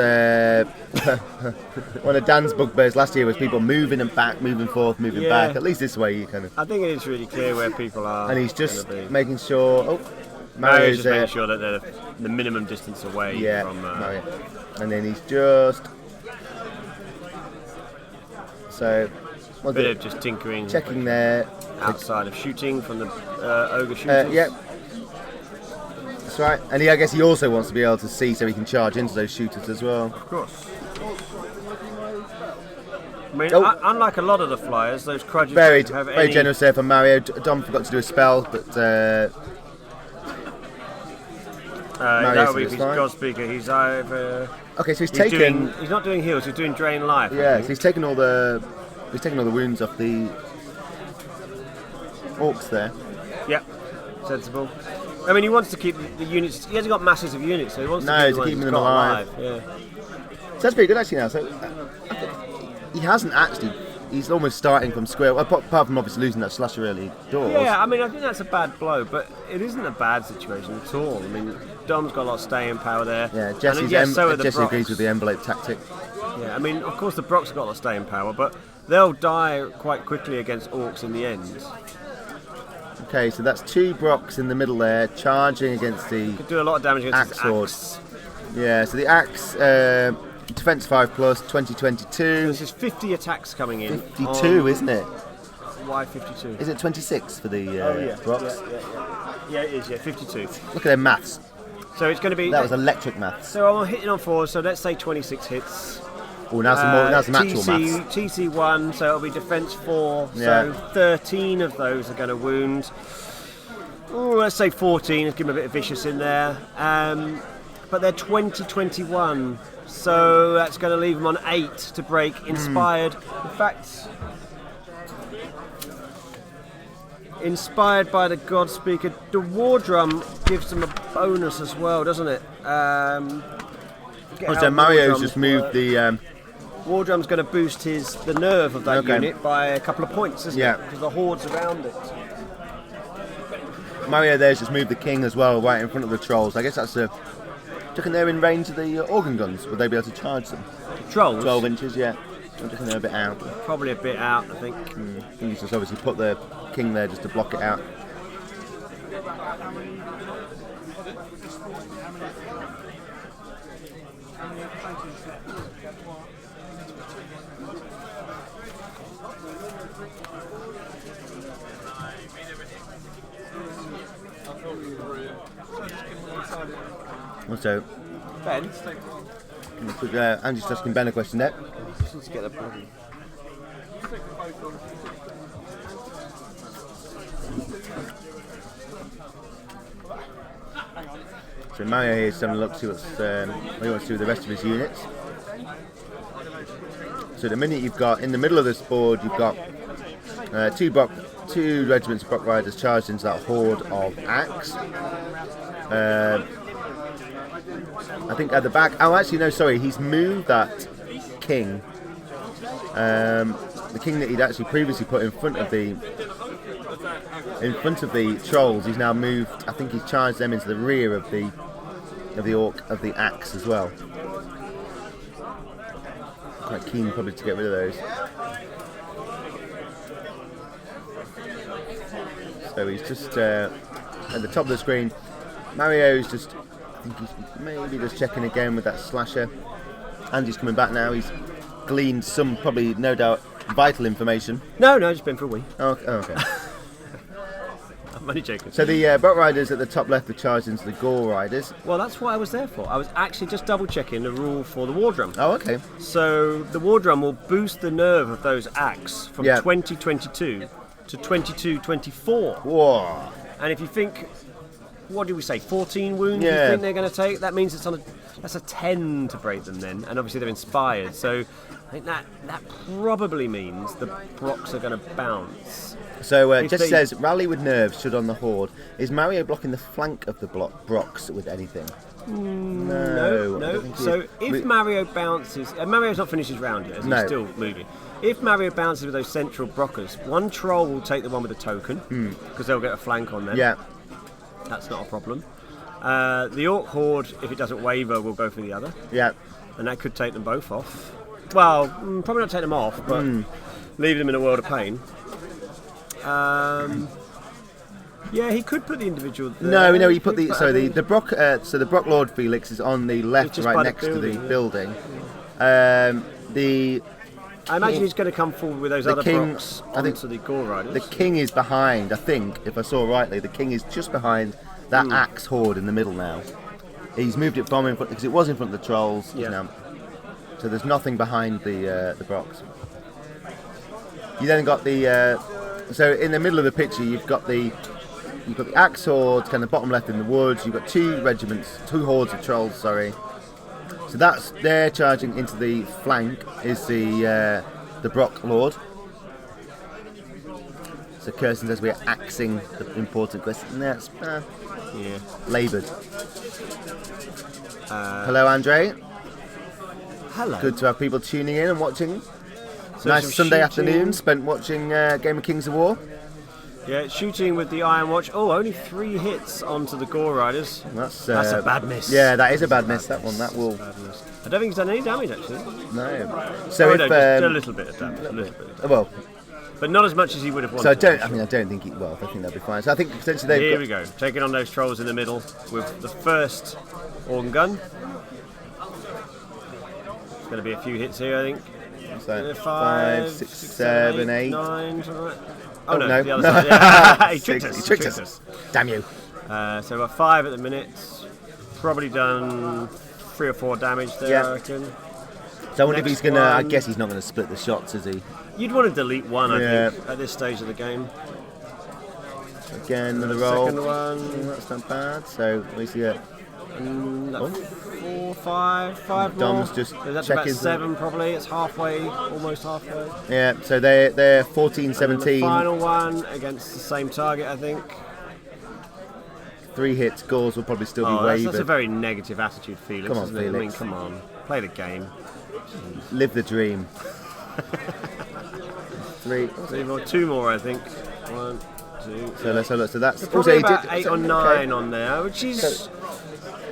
one of Dan's bugbears last year was people moving and back, moving forth, moving Yeah. back. At least this way you kind of. I think it is really clear where people are. And he's just gonna be. making sure. Oh, Mario's Mario's just making sure that they're the minimum distance away Yeah, from. Mario. And then he's just. So, what's Bit it? of just tinkering Checking there. outside of shooting from the ogre shooters. Yep. That's right. And I guess he also wants to be able to see so he can charge into those shooters as well. Of course. I mean, Oh. unlike a lot of the flyers, those crudges Very, don't have very any. generous there from Mario. Dom forgot to do a spell, but That Mario's would be it's his fine. God speaker. He's either okay. So he's taken. he's not doing heals. He's doing drain life. I Yeah, so think. he's taken all the wounds off the orcs there. Yep. Sensible. I mean, he wants to keep the units. He hasn't got masses of units, so he wants No, to keep, to the ones keep he's them got alive. Yeah. So that's pretty good actually now. So I think he hasn't actually. He's almost starting from square. Apart from obviously losing that slasher early doors. Yeah, I mean, I think that's a bad blow, but it isn't a bad situation at all. I mean, Dom's got a lot of staying power there. Yeah, And Jesse's yes, so are the Jesse Brocks. agrees with the envelope tactic. Yeah, I mean, of course, the Brocks have got a lot of staying power, but they'll die quite quickly against orcs in the end. Okay, so that's two Brocks in the middle there, charging against the Could do a lot of damage against Axe his sword. axe. Yeah, so the axe, defense 5 plus, 2022. This is 50 attacks coming in. 52, isn't it? Why 52? Is it 26 for the Brocks? Yeah, it is, yeah, 52. Look at their maths. So it's going to be... That was electric maths. So I'm hitting on 4, so let's say 26 hits. Oh, now some actual TC, maths. TC1, so it'll be defense 4, Yeah. so 13 of those are going to wound. Ooh, let's say 14, let's give them a bit of vicious in there. But they're 20-21, so that's going to leave them on 8 to break inspired. In fact, inspired by the God Speaker. The war drum gives them a bonus as well, doesn't it? So Mario's just moved the... War drum's going to boost the nerve of that unit by a couple of points, isn't it? Because the horde's around it. Mario there's just moved the king as well, right in front of the trolls. I guess that's a... Do you reckon they're in range of the organ guns? Would they be able to charge them? Trolls? 12 inches, yeah. I reckon they're a bit out. Probably a bit out, I think. I think he's just obviously put the king there just to block it out. Also, Ben? Andy's asking Ben a question there. Let's get the bloody... So Mario here is having a look to see what he wants to do with the rest of his units. So the minute you've got, in the middle of this board, you've got two regiments of Brock Riders charged into that horde of axe. I think at the back, actually no, sorry, he's moved that king. The king that he'd actually previously put in front of the trolls, he's now moved. I think he's charged them into the rear of the axe as well. Quite keen probably to get rid of those. So he's just at the top of the screen. Mario's just, I think he's maybe just checking again with that slasher. Andy's coming back now. He's gleaned some, probably no doubt, vital information. No, just been for a wee. Oh, okay. I'm only joking. So the Brock Riders at the top left are charged into the Gore Riders. Well, that's what I was there for. I was actually just double checking the rule for the war drum. Oh, okay. So the war drum will boost the nerve of those axe from 2022 to 2224. Whoa. And if you think, what do we say, 14 wounds you Yeah. think they're going to take? That means that's a 10 to break them then, and obviously they're inspired. So I think that probably means the Brocks are going to bounce. So Jesse says, rally with nerves should on the horde. Is Mario blocking the flank of the Brocks with anything? No. So if Mario bounces, Mario's not finished his round yet, he's still moving. If Mario bounces with those central Brockers, one troll will take the one with the token, because they'll get a flank on them. Yeah. That's not a problem. The Orc Horde, if it doesn't waver, will go for the other. Yeah. And that could take them both off. Well, probably not take them off, but leave them in a world of pain. Yeah, he could put the individual there. No, he put the Brock. So the Brock Lord Felix is on the left, right next to the building. I imagine he's going to come forward with those other Brocks onto the Gore Riders. The king is behind. I think, if I saw rightly, the king is just behind that axe horde in the middle now. He's moved it from in front because it was in front of the trolls. Yeah. Now, so there's nothing behind the Brocks. You then got the. So in the middle of the picture, you've got the axe horde, kind of bottom left in the woods. You've got two hordes of trolls. Sorry. So they're charging into the flank. Is the Brock Lord. So Kirsten says we're axing the important question. That's laboured. Hello, Andre. Hello. Good to have people tuning in and watching. So nice Sunday shooting afternoon spent watching Game of Kings of War. Yeah, shooting with the Iron Watch. Oh, only 3 hits onto the Gore Riders. That's a bad miss. Yeah, that is a bad miss. That one, that will. I don't think he's done any damage actually. No. So just a little bit of damage. Well, but not as much as he would have wanted. So I don't think I think they'll be fine. So I think potentially Here we go, taking on those trolls in the middle with the first organ gun. There's going to be a few hits here, I think. So 5, 6, 7, 8, 9, something like that. Oh no, the other side. Yeah. He tricked us. Damn you. So we're 5 at the minute. Probably done 3 or 4 damage there, I reckon. So I wonder if he's going to. I guess he's not going to split the shots, is he? You'd want to delete one, I think, at this stage of the game. Again, another roll. Second one. That's not bad. So we see it. 4, 5 more. Dom's just So that's about checking 7 probably. It's halfway, almost halfway. Yeah, so they're 14, And the 17. final one against the same target, I think. 3 hits, Gauls will probably still be Oh, wavered. that's a very negative attitude, Felix. Come on, isn't it? I mean, Felix. come on, play the game. Live the dream. 3. Two more, I think. 1, 2. So let's have a look. So that's Probably he about did- 8 so- or 9 okay. on there, which is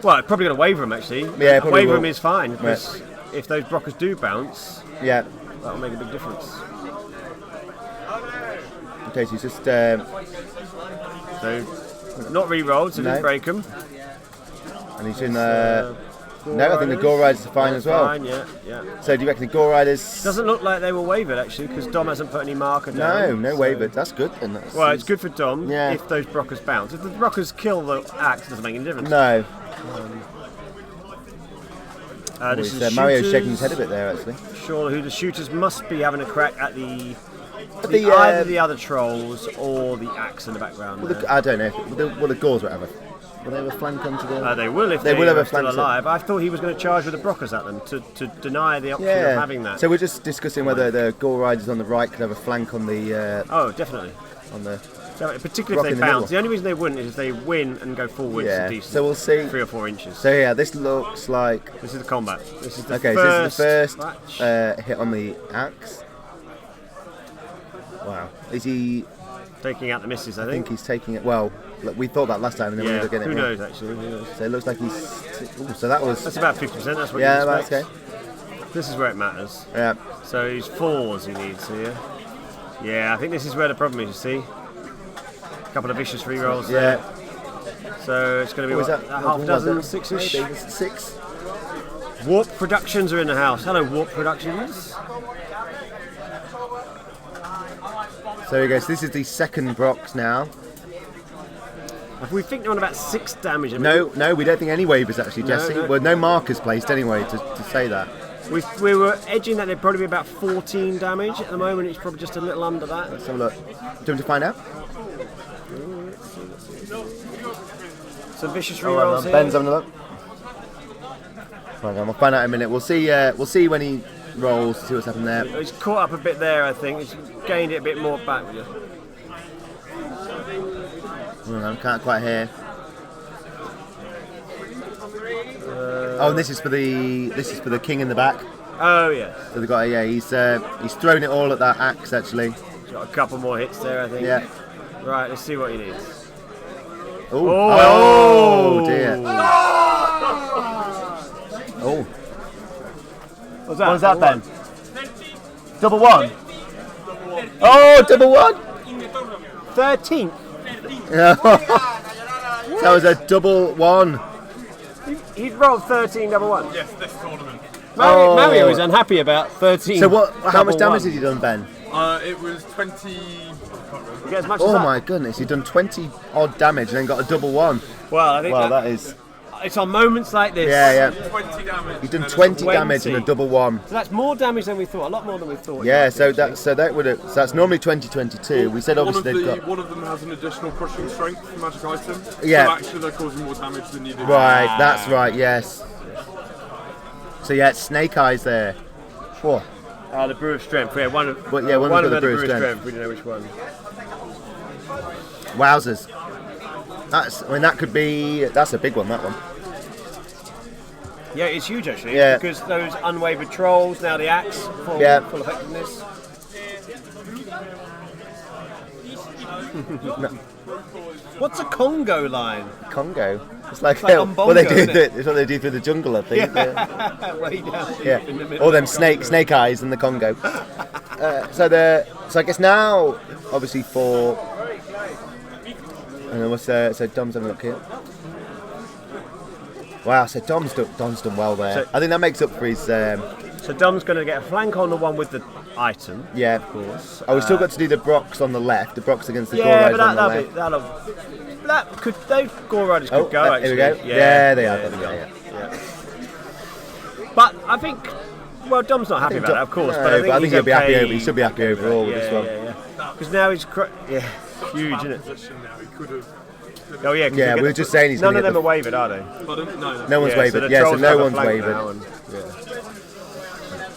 well, probably going to waiver him actually. Yeah, probably waiver will. him is fine because if those blockers do bounce, Yeah. that'll make a big difference. Okay, so he's just So not re-rolled, so No. didn't break him. and he's in. No, I think the Gore Riders are fine as well. Fine, yeah. So do you reckon the Gore Riders? Doesn't look like they were wavered actually because Dom hasn't put any marker down. No so- wavered. That's good. Then that's, Well, it's good for Dom Yeah. if those blockers bounce. If the blockers kill the axe, it doesn't make any difference. No. This It's, is Mario shooters. shaking his head a bit there actually. Sure, who the shooters must be having a crack at The, either the other trolls or the axe in the background. there. I don't know. Will the Gauls whatever? Will they have a flank onto the? They will if They they, will have a are still flank, so- alive. I thought he was going to charge with the blockers at them to deny the option Yeah. of having that. So we're just discussing whether the Gore Riders on the right could have a flank on the Oh, definitely. on the. So, particularly Rock if in they the bounce. middle. The only reason they wouldn't is if they win and go forwards Yeah. a decent So we'll see. 3 or 4 inches. So yeah, this looks like. This is the combat. This is the Okay, first so this is the match. first hit on the axe. Wow. Is he? Taking out the misses, I I think. think he's taking it. Well, look, we thought that last time, and then we Yeah, ended up getting who it wrong. knows actually. Who knows? So it looks like he's. Ooh, so that was. That's about 50%, that's what Yeah, you that's expect. okay. This is where it matters. Yeah. So he's 4s he needs here. Yeah, I think this is where the problem is, you see. A couple of vicious re-rolls Yeah. there. So it's going to be What was what, that? a half What dozen, was that? 6-ish. Maybe 6. Warp Productions are in the house. Hello, Warp Productions. So he goes. This is the second Brox now. We think they're on about 6 damage. I mean, No, we don't think any waivers actually, No, Jesse. no. Well, no markers placed anyway to say that. we were edging that they'd probably be about 14 damage. At the moment, it's probably just a little under that. Let's have a look. Do you want to find out? Some vicious re-rolls here. Ben's having a look. Hang on, we'll find out in a minute. We'll see when he rolls. See what's happened there. He's caught up a bit there, I think. He's gained it a bit more back. Hang on, can't quite hear. Oh, and this is for the king in the back. Oh, yeah. So they've got he's thrown it all at that axe actually. Got a couple more hits there, I think. Yeah. Right, let's see what he needs. Ooh. Oh, Oh dear. Oh. What's that? What was that, Ben? Double one. Oh, double one. 13th. That was a double one. He'd rolled 13 double one. Yes, this tournament. Oh. Mario is unhappy about 13. So what? How double much damage one. has he done, Ben? It was 20. You get as much as Oh that? my goodness, he's done 20 odd damage and then got a double one. Well, I think Well, that is. it's on moments like this. Yeah. 20 damage. He's done and 20 20. damage and a double one. So that's more damage than we thought. A lot more than we thought. Yeah, so that would have. So that's normally 2022. We said obviously they've got. One of them has an additional crushing strength for magic item. Yeah. So actually they're causing more damage than you did. Right, that's right. Yes. So yeah, it's Snake Eyes there. Whoa. The Brew of Strength. Yeah, one of Well, yeah, one one of of the them Brew had of the Brew of Strength. Strength. We don't know which one. Wowzers. That could be. That's a big one. That one. Yeah, it's huge actually. Yeah. Because those unwavered trolls, now the axe, full effectiveness. What's a Congo line? Congo. It's like, like what they Umbongo, do. isn't it? It's what they do through the jungle, I think. Yeah. Way down Yeah. in the middle. All them snake eyes in the Congo. So I guess now, obviously for. And then so Dom's having a look here. Wow, so Dom's done well there. So- I think that makes up for his. So Dom's going to get a flank on the one with the item. Yeah, of course. Oh, we've still got to do the Brox on the left. The Brox against the Gore Yeah, Riders but on the left. that could those Gore Riders could go here actually. we go. Yeah, they are. Yeah. But I think, well, Dom's not happy about that, of course. No, but I think, he'll be happy. okay. He should be happy overall with this one. Because now he's huge, isn't it? Position now, he could have Oh yeah, 'cause Yeah, you get we were the- just saying he's none gonna of get them the- are wavered, are they? Pardon? No. No one's Yeah, wavered. the Yeah, so trolls no have a one's flank wavered. now and-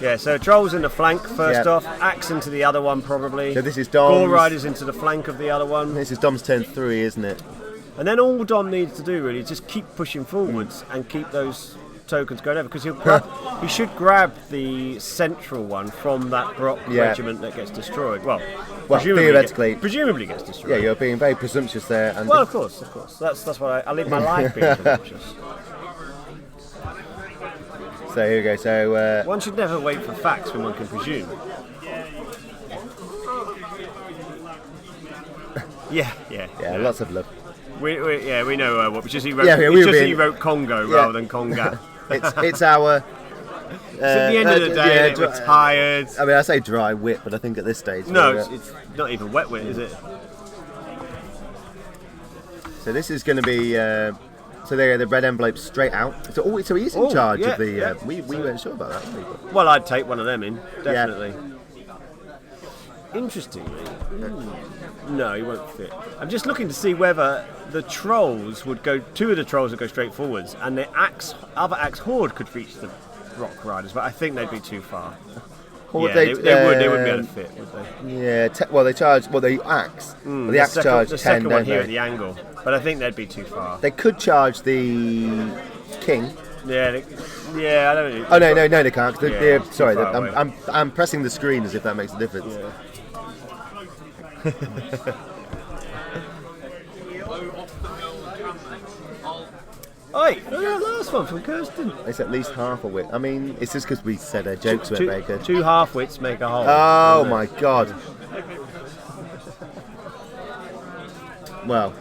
yeah, so trolls in the flank first Yeah. off, axe into the other one probably. So this is Gore Dom's. riders into the flank of the other one. This is Dom's turn 3, isn't it? And then all Dom needs to do really is just keep pushing forwards and keep those tokens going over because he should grab the central one from that Brock Yeah. regiment that gets destroyed. Well, Well, theoretically. presumably gets destroyed. Yeah, you're being very presumptuous there. And Well, of course. That's why I live my life being presumptuous. so here we go. So One should never wait for facts when one can presume. Yeah. yeah, lots of love. We know what. Just he wrote. Yeah, we it's were just being- he wrote Congo Yeah. rather than Conga. It's our. It's at the end of the day, we're tired. I mean, I say dry wit, but I think at this stage. No, we're, it's not even wet, is it? So this is going to be. So there, the red envelope straight out. So he's in charge yeah, of the. yeah. We weren't sure about that. Were we? Well, I'd take one of them in, definitely. Interestingly, no, he won't fit. I'm just looking to see whether the trolls would go. Two of the trolls would go straight forwards, and the other axe horde could reach the rock riders, but I think they'd be too far. Or Yeah, they wouldn't be able to fit, would they? Yeah. Well, they charge. Well, they axe. Well, the axe charge the 10, second one don't here they? at the angle, but I think they'd be too far. They could charge the king. Yeah, I don't. Oh no, they can't. 'Cause Yeah, they're, too sorry, far I'm pressing the screen as if that makes a difference. Yeah. Oi, look at that last one from Kirsten. It's at least half a wit. I mean, it's just because we said our jokes weren't very good. Two half wits make a whole. Oh isn't it? my god. Well,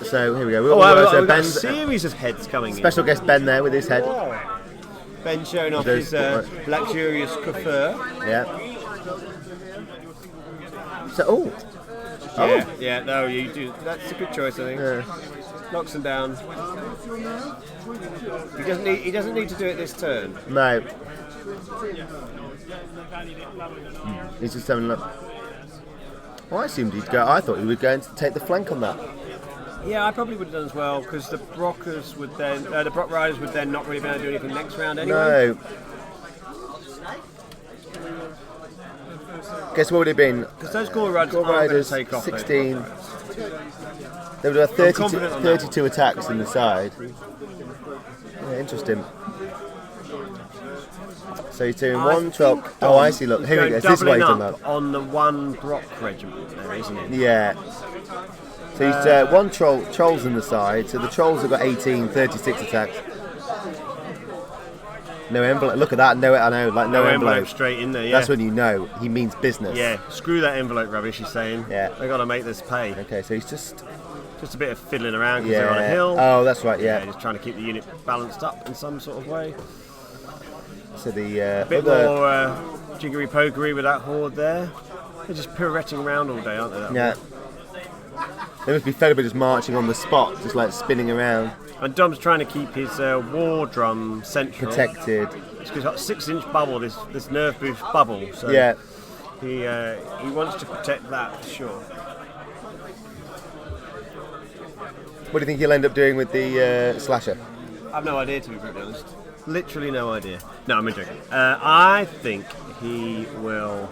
so here we go. Oh, well, So we've got a Ben's series of heads coming special guest Ben there with his head. in. Ben showing off Those- his luxurious coiffure. Yeah. So Yeah, no, you do. That's a good choice, I think. Yeah. Knocks him down. He doesn't need to do it this turn. No. He's just having a look. Well, I assumed he'd go. I thought he would go and take the flank on that. Yeah, I probably would have done as well because the Brockers would then, the Brock Riders would then not really be able to do anything next round anyway. No. Guess what would it have been? Because those Gore Riders Gore aren't going Riders, to take off. 16. There were 32, confident on that 32 attacks in the side. Yeah, interesting. So he's doing one drop. Oh, I see. Look, here we go. It's this way he's done that. On the one Brock regiment there, isn't it? Yeah. So he's one trolls in the side. So the trolls have got 18, 36 attacks. No envelope. Look at that. No, I know. Like no envelope. Straight in there. Yeah. That's when you know he means business. Yeah. Screw that envelope rubbish. He's saying. Yeah. They got to make this pay. Okay, so he's just. Just a bit of fiddling around because they're on a Yeah. hill. Oh, that's right. Yeah, Yeah. just trying to keep the unit balanced up in some sort of way. So the A bit more jiggery pokery with that horde there. They're just pirouetting around all day, aren't they? Yeah. They must be fed up with just marching on the spot, just like spinning around, And Dom's trying to keep his war drum central. protected. He's got a 6-inch bubble, this nerve boost bubble. So Yeah. he wants to protect that for sure. What do you think he'll end up doing with the slasher? I've no idea, to be brutally honest. Literally no idea. No, I'm joking. I think he will.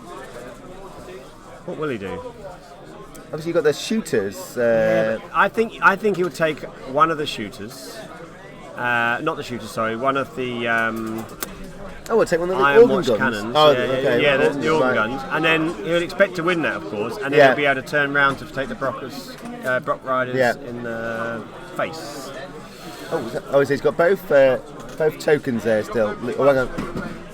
What will he do? Obviously, you've got the shooters. I think he would take one of the shooters. Not the shooters, sorry. One of the Oh, we'll take one of the Iron organ Watch guns. cannons. Oh, yeah, okay. yeah, the organ Right. guns. And then he'll expect to win that, of course. And then Yeah. he'll be able to turn round to take the Brock Riders Yeah. in the face. Oh, so he's got both tokens there still. Oh, hang on.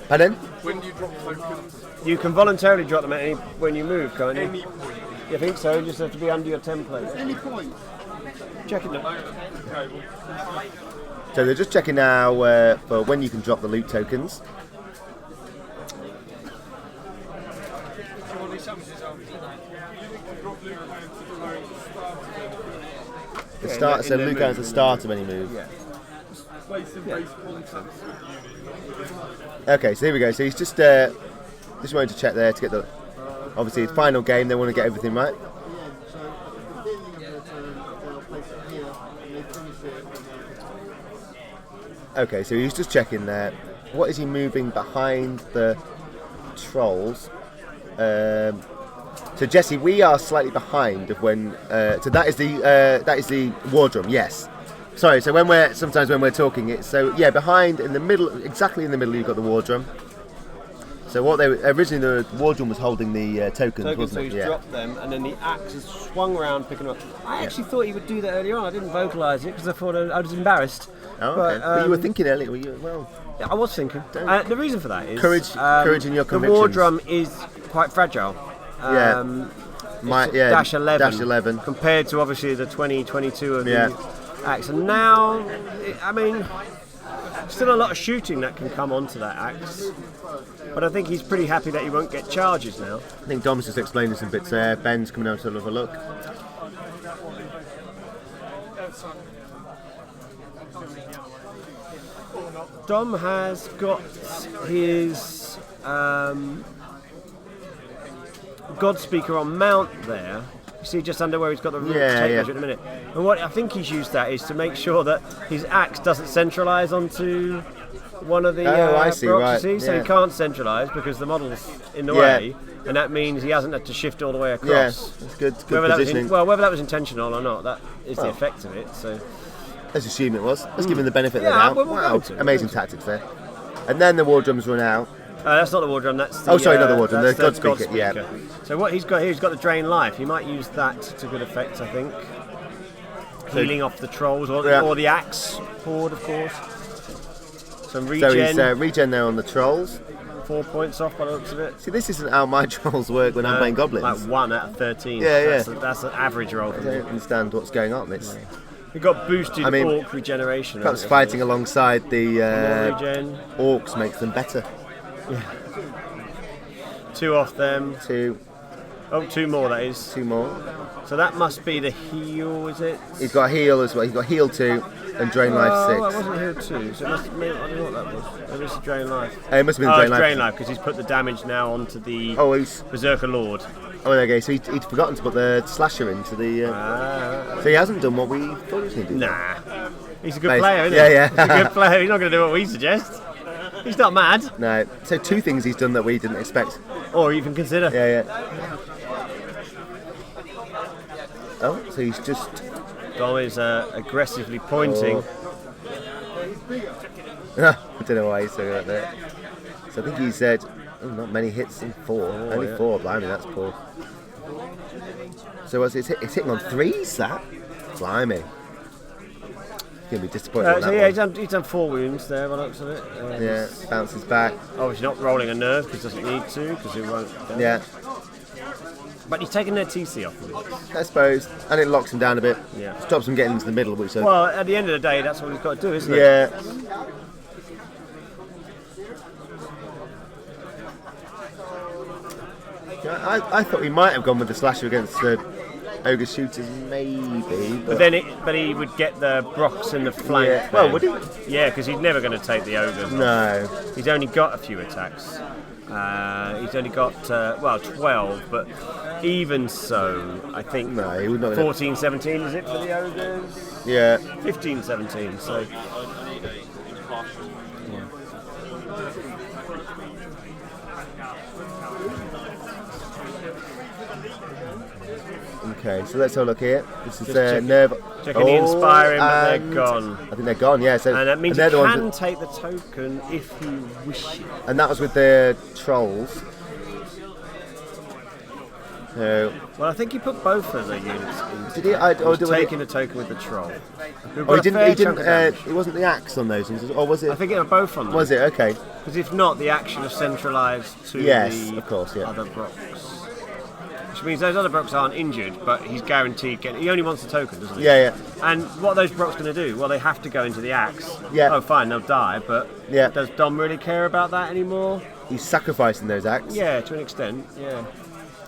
Pardon? When do you drop tokens? You can voluntarily drop them at when you move, can't you? Any point. You think so? You just have to be under your template. Any point. Check it out. Okay, well, So they're just checking now for when you can drop the loot tokens. The start, so Luke has the start of any move. Okay, so here we go. So he's just wanted to check there to get the. Obviously, it's final game. They want to get everything right. Okay, so he's just checking there. What is he moving behind the trolls? So Jesse, we are slightly behind of when. So that is the war drum. Yes. Sorry. So when we're talking, it's behind in the middle, exactly in the middle. You've got the war drum. So what they originally the war drum was holding the tokens, wasn't so it? he's dropped them, and then the axe has swung around picking them up. I actually thought he would do that earlier on. I didn't vocalise it because I thought I was embarrassed. Oh, okay. But you were thinking earlier. Were you? Well, yeah, I was thinking. The reason for that is courage in your convictions. The war drum is quite fragile. Dash 11 compared to obviously the 2022 of the axe, and now still a lot of shooting that can come onto that axe, but I think he's pretty happy that he won't get charges now. I think Dom's just explaining some bits there. Ben's coming out to have a look. Dom has got his God speaker on mount there. You see just under where he's got the tape measure in a minute. And what I think he's used that is to make sure that his axe doesn't centralise onto one of the I see, blocks, right. you see? So he can't centralise because the model's in the way, and that means he hasn't had to shift all the way across. Yeah, that's good positioning. Whether that was intentional or not, that is the effect of it. So let's assume it was. Let's give him the benefit of the doubt. Wow, amazing tactics there. And then the war drums run out. That's not the war drum. That's the, not the war drum. The God speaker. Yeah. So what he's got here, he's got the drain life. He might use that to good effect, I think. Healing off the trolls or the axe horde, of course. Some regen. So he's regen there on the trolls. 4 points off by the looks of it. See, this isn't how my trolls work when I'm playing goblins. Like 1 out of 13. That's an average roll. I don't understand what's going on. We got boosted orc regeneration. Perhaps fighting alongside the orcs makes them better. Yeah. 2 off them. 2. Oh, 2 more, that is. 2 more. So that must be the heal, is it? He's got heal as well. He's got heal 2 and drain life 6. Oh, that wasn't heal 2, so it must have been, I don't know what that was. Maybe it's drain life. It must have been drain life, because he's put the damage now onto the Berserker Lord. Oh, okay, so he'd forgotten to put the slasher into the... So he hasn't done what we thought he was going to do. Nah. He's a good player, isn't he? Yeah. He's a good player. He's not going to do what we suggest. He's not mad. No. So 2 things he's done that we didn't expect. Or even consider. Yeah. Oh, so he's just... Dom is aggressively pointing. I don't know why he's doing that there. So I think he said, not many hits in 4. Only 4, blimey, that's poor. So it's hitting on 3s, that? Blimey. He's going to be disappointed on that one. He's done 4 wounds there by the looks of it. Bounces back. Obviously not rolling a nerve because he doesn't need to, because he won't. Yeah. But he's taken their TC off of it. I suppose. And it locks him down a bit. Yeah. Stops him getting into the middle, which... Well, at the end of the day, that's what he's got to do, isn't it? Yeah. I thought he might have gone with the slasher against the ogre shooters, maybe. But he would get the Brox in the flank. Yeah. Well, would he? Yeah, because he's never going to take the ogres. No. He's only got a few attacks. He's only got 12, but even so, I think no, he would not 14, 17 is it for the ogres? Yeah. 15, 17. So. Okay, so let's have a look here. This is nerve. Checking the inspiring, but they're gone. I think they're gone. Yeah. So and that means you can take the token if you wish it. And that was with the trolls. So, well, I think he put both of the units in. Did he? Taking the token with the troll. Oh, he didn't. It wasn't the axe on those ones, or was it? I think it was both on them. Was it? Okay. Because if not, the action was centralised to the of course, yeah. other Brox. Which means those other Brox aren't injured, but he's guaranteed getting. He only wants the token, doesn't he? Yeah. And what are those Brox going to do? Well, they have to go into the axe. Yeah. Oh, fine, they'll die, but does Dom really care about that anymore? He's sacrificing those axes. Yeah, to an extent. Yeah.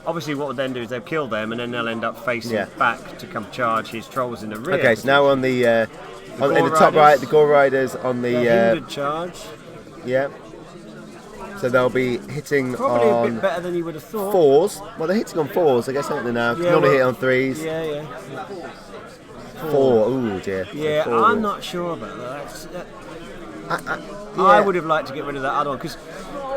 Obviously, what we'll then do is they'll kill them, and then they'll end up facing back to come charge his trolls in the rear. Okay, so now on the in the top right, the Gore Riders on the hindered charge. Yeah. So they'll be hitting probably on a bit better than you would have thought. 4s. Well, they're hitting on 4s, I guess, aren't they now? Normally hit on 3s. Yeah. 4. Ooh, dear. Yeah, so 4. I'm not sure about that. I would have liked to get rid of that other one because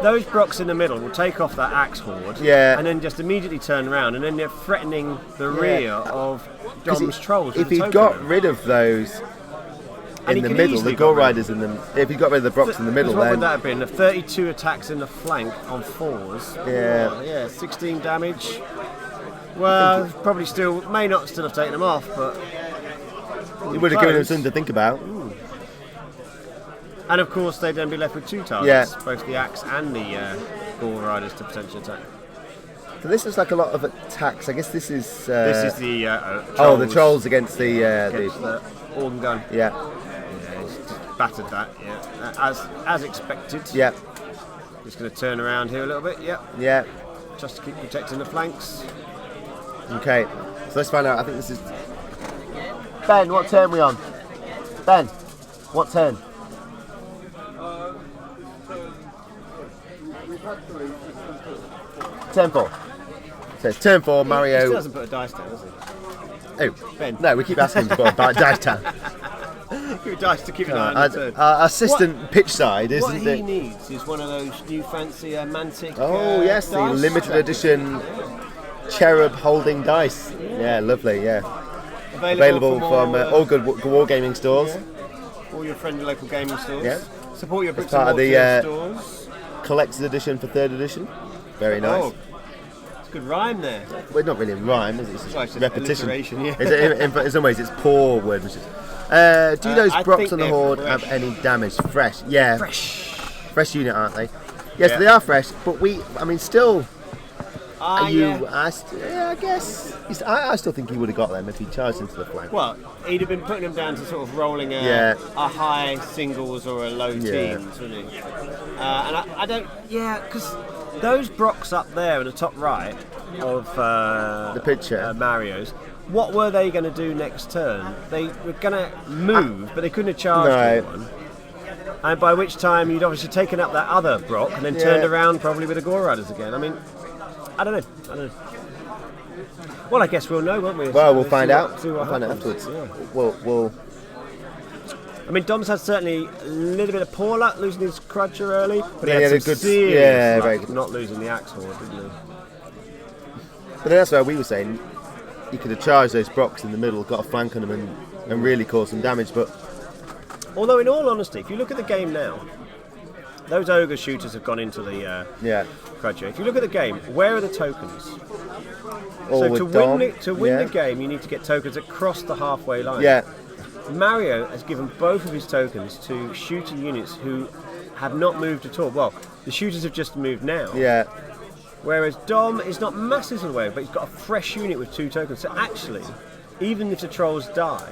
those Brocks in the middle will take off that axe horde and then just immediately turn around and then they're threatening the rear of Dom's trolls. If he got rid of those in the middle, the Gore Riders in them, if he got rid of the Brocks in the middle, what would that have been? 32 attacks in the flank on 4s. Yeah. 16 damage. Well, probably may not still have taken them off, but he would have given him something to think about. And of course, they'd then be left with 2 targets, both the axe and the Gore Riders to potentially attack. So this looks like a lot of attacks. I guess this is. This is the trolls. The trolls against the organ gun. Yeah. He's battered that. Yeah, as expected. Yeah. Just going to turn around here a little bit. Yeah. Yeah. Just to keep protecting the flanks. Okay. So let's find out. I think this is. Ben, what turn are we on? Ben, what turn? Turn 4. So it's turn 4, Mario. He still hasn't put a dice down, has he? Oh, Ben. No, we keep asking him to put a dice down. Give a dice to keep an eye on the turn. Our assistant pitch side, isn't it? What he needs is one of those new fancy Mantic. Oh yes, the dice. limited edition cherub holding dice. Yeah, lovely. Yeah, available from all good wargaming stores. Yeah. All your friendly local gaming stores. Yeah. Support your bricks part and of mortar the stores. collector's edition for 3rd edition. Very nice. Oh, it's a good rhyme there. Well, not really a rhyme, is it? It's just repetition. Yeah. In some ways, it's poor wordmanship. Do those Brocks on the Horde have any damage? Fresh, yeah. Fresh unit, aren't they? Yes, they are fresh, but still. I guess. I still think he would have got them if he charged into the flank. Well, he'd have been putting them down to sort of rolling a high singles or a low teens, wouldn't he? And I don't. Yeah, because those Brocks up there in the top right of the picture, Mario's. What were they going to do next turn? They were going to move, but they couldn't have charged anyone. And by which time you'd obviously taken up that other Brock and then turned around probably with the Gore Riders again. I don't know. Well, I guess we'll know, won't we? Well, we'll find out. See what happens. Afterwards. Yeah. We'll. Dom's had certainly a little bit of poor luck losing his Crutcher early, but he had some good, serious very luck good. not losing the Axe Horde, didn't he? But that's why we were saying he could have charged those Brocks in the middle, got a flank on them, and really caused some damage. But although, in all honesty, if you look at the game now, those ogre shooters have gone into the Crutcher. If you look at the game, where are the tokens? So to win the game, you need to get tokens across the halfway line. Yeah. Mario has given both of his tokens to shooter units who have not moved at all. Well, the shooters have just moved now. Yeah. Whereas Dom is not massively away, but he's got a fresh unit with 2 tokens. So actually, even if the trolls die,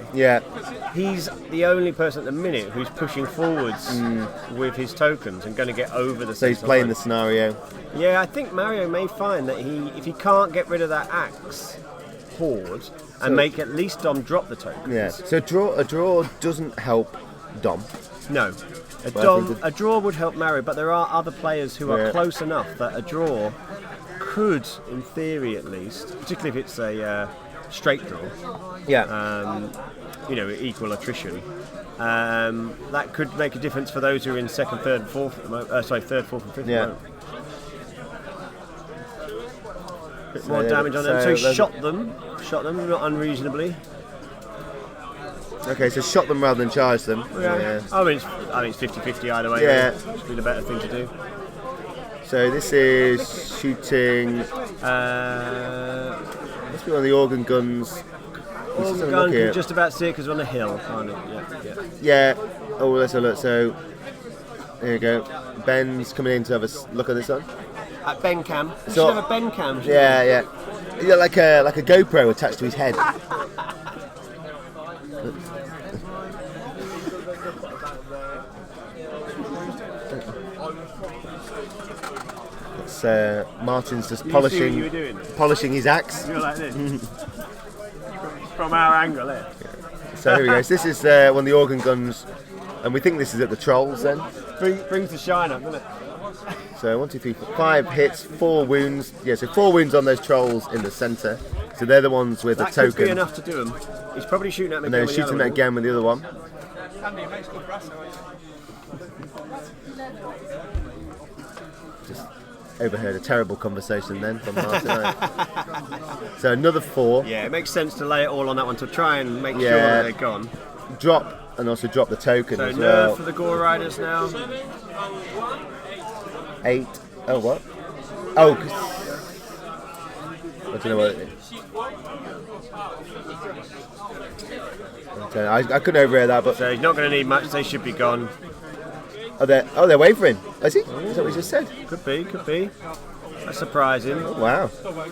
he's the only person at the minute who's pushing forwards with his tokens and going to get over the. So he's playing the scenario. Yeah, I think Mario may find that if he can't get rid of that axe horde and make at least Dom drop the tokens. Yeah. So a draw doesn't help Dom. No. A draw would help Mario, but there are other players who are close enough that a draw could, in theory at least, particularly if it's a straight draw, equal attrition, that could make a difference for those who are in second, third, and fourth at the moment. Third, fourth, and fifth. Yeah. At the moment. Bit more damage on them. So he shot them, not unreasonably. Okay, so shot them rather than charge them. Yeah. I mean, it's 50-50 either way. Yeah. It's been the better thing to do. So this is shooting. Must be one of the organ guns. Organ gun can just about see it because we're on a hill, can't it? Yeah. Oh, let's have a look. So there you go. Ben's coming in to have a look at this one. At Ben cam. You should have a Ben cam. Yeah. He's got like a GoPro attached to his head. Martin's just polishing his axe. You're like this. From our angle there. So here we go. So this is one of the organ guns, and we think this is at the trolls then. Brings the shine up, doesn't it? So 1, 2, 3, 4, 5 hits, 4 wounds. Yeah, so 4 wounds on those trolls in the centre. So they're the ones with the token. That could be enough to do them. He's probably shooting at me. And then shooting again with the other one. Just overheard a terrible conversation then from Martin. So another 4. Yeah, it makes sense to lay it all on that one to try and make sure Yeah. that they're gone. Drop, and also drop the token So as nerve well. for the Gore Riders now. 8. Oh, what? Oh, 'cause I don't know what it is. I couldn't overhear that, but So he's not going to need much. They should be gone. they're wavering. Is he? Is that what he just said? Could be. That's surprising. Wow. Well,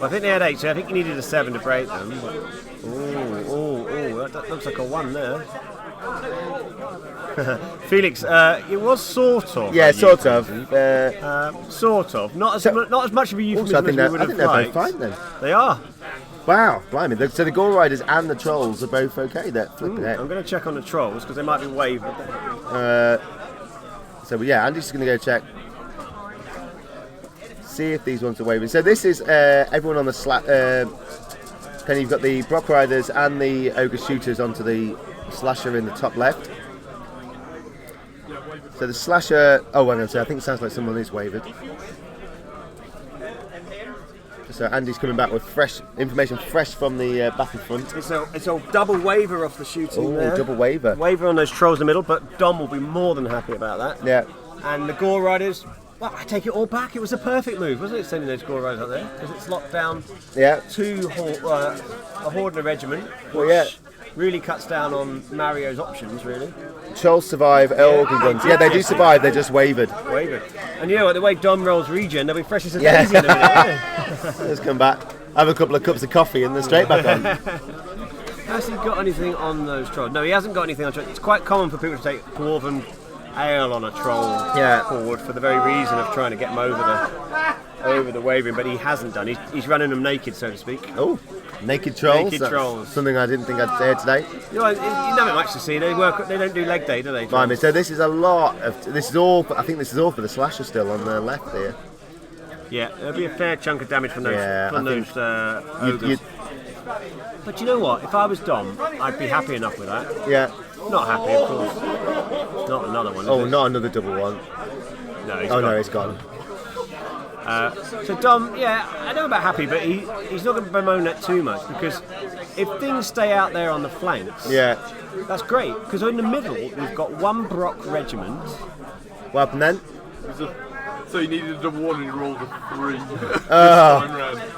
I think they had 8, so I think you needed a 7 to break them. Ooh, that looks like a 1 there. Felix, it was sort of. Yeah, a sort of. euphemism. Sort of. Not as much of a euphemism Also, I think as we would have they're both liked. fine then. They are. Wow, blimey. So the Gore Riders and the Trolls are both okay. They're flipping I'm going to check on the Trolls because they might be waved. So yeah, Andy's just going to go check. See if these ones are waving. So this is everyone on the Penny, you've got the Brock Riders and the Ogre Shooters onto the Slasher in the top left. So the Slasher... Oh, I'm going to say, I think it sounds like someone is wavered. So Andy's coming back with fresh information, fresh from the battlefront. It's a double waver off the shooting there. Double waver. Waver on those Trolls in the middle, but Dom will be more than happy about that. Yeah. And the Gore Riders, well, I take it all back. It was a perfect move, wasn't it, sending those Gore Riders up there? Because it's locked down Yeah. a Horde and a Regiment, which Well, yeah. really cuts down on Mario's options, really. Trolls survive, Organ guns. Yeah, they do survive, they're just wavered. Waver. And you know what, the way Dom rolls regen, they'll be fresh as a Yeah. daisy in a minute. Let's come back, have a couple of cups of coffee and then straight back on. Has he got anything on those Trolls? No, he hasn't got anything on Trolls. It's quite common for people to take Dwarven Ale on a Troll forward for the very reason of trying to get him over the wavering, but he hasn't done. He's running them naked, so to speak. Oh, naked Trolls. Naked That's Trolls. something I didn't think I'd say today. You know, you never much to see. They don't do leg day, do they? Blimey, so this is a lot of. This is all. I think this is all for the Slasher still on the left here. Yeah, there'll be a fair chunk of damage from those. Yeah, I think Ogres. But you know what? If I was Dom, I'd be happy enough with that. Yeah. Not happy, of course. Not another one. Oh, is it? not another double one. No, he's Oh gone. no, it's gone. So Dom, yeah, I know about happy, but he's not going to bemoan that too much because if things stay out there on the flanks, Yeah. that's great. Because in the middle we've got one Brock regiment. What happened then? So you needed a double 1 and you rolled a 3. Oh.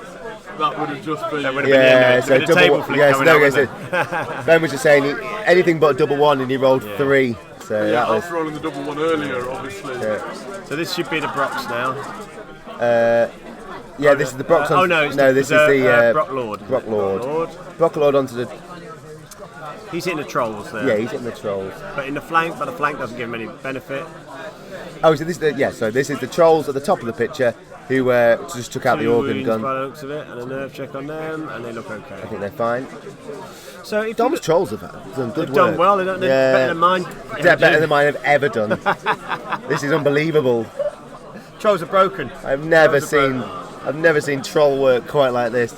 That would have just been. That would have been the end of it. So With a table double. flip Yeah, so coming there up we with go. it. So Ben was just saying anything but double 1 and he rolled 3. So Yeah, that was. after rolling the double 1 earlier, obviously. Yeah. So this should be the Brocks now. Yeah, this is the Brock. Oh no, it's this is the Brock Lord. Brock Lord. Brock Lord onto the. He's hitting the Trolls there. Yeah, he's hitting the Trolls. But in the flank, the flank doesn't give him any benefit. Oh, so this is so this is the Trolls at the top of the picture who just took out the 2 organ wounds gun. by the looks of it, and a nerve check on them, and they look okay. I think they're fine. So if Dom's you Trolls have done good they've work. done well, they're better than mine. They're better than mine have ever done. This is unbelievable. Trolls are broken. I've never seen troll work quite like this.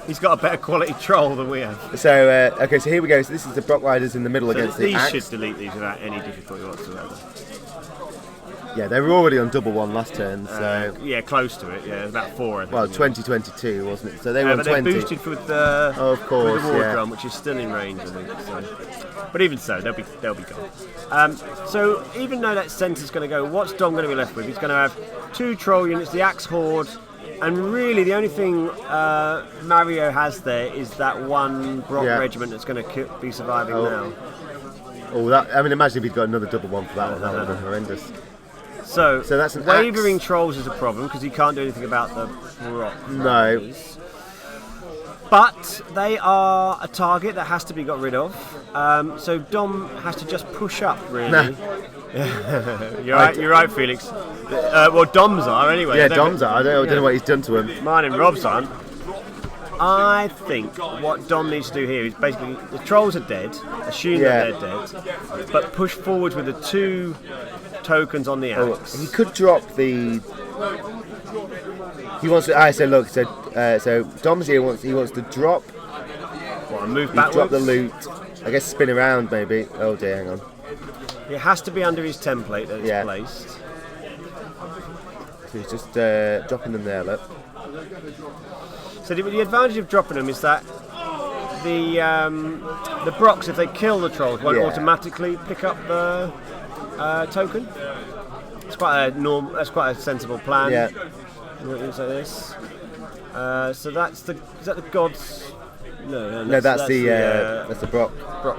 He's got a better quality troll than we have. So okay, so here we go. So this is the Brock Riders in the middle So against the these Axe. should delete these without any difficulty whatsoever. Yeah, they were already on double 1 last turn. So Yeah, close to it. Yeah, about 4. I think. well, 2022 wasn't it? So they were on but they 20. boosted with the Of course, with the war yeah. drum, which is still in range, I think. So. But even so, they'll be gone. So even though that centre's going to go, what's Dom going to be left with? He's going to have 2 troll units, the Axe Horde, and really the only thing Mario has there is that one Brock regiment that's going to be surviving now. Oh, imagine if he'd got another double 1 for that one. That would have been horrendous. So that's an wavering Axe. Trolls is a problem because he can't do anything about the Brock. No. Riders. But they are a target that has to be got rid of. So Dom has to just push up, really. Nah. You're right, Felix. Well, Doms are anyway. Yeah, Dom's are. I don't know what he's done to him. Mine and Rob's aren't. I think what Dom needs to do here is basically the Trolls are dead. Assume that they're dead, but push forward with the 2 tokens on the Axe. He could drop the. He wants to. I said, look. So Dom's here. He wants to drop. What, and move He backwards. drop the loot. I guess spin around maybe. Oh dear, hang on. It has to be under his template that it's placed. So he's just dropping them there, look. So the advantage of dropping them is that the Brocs, if they kill the trolls, won't automatically pick up the token. It's quite a that's quite a sensible plan. Yeah. Things like this. So is that the gods? No, that's the Brock. Brock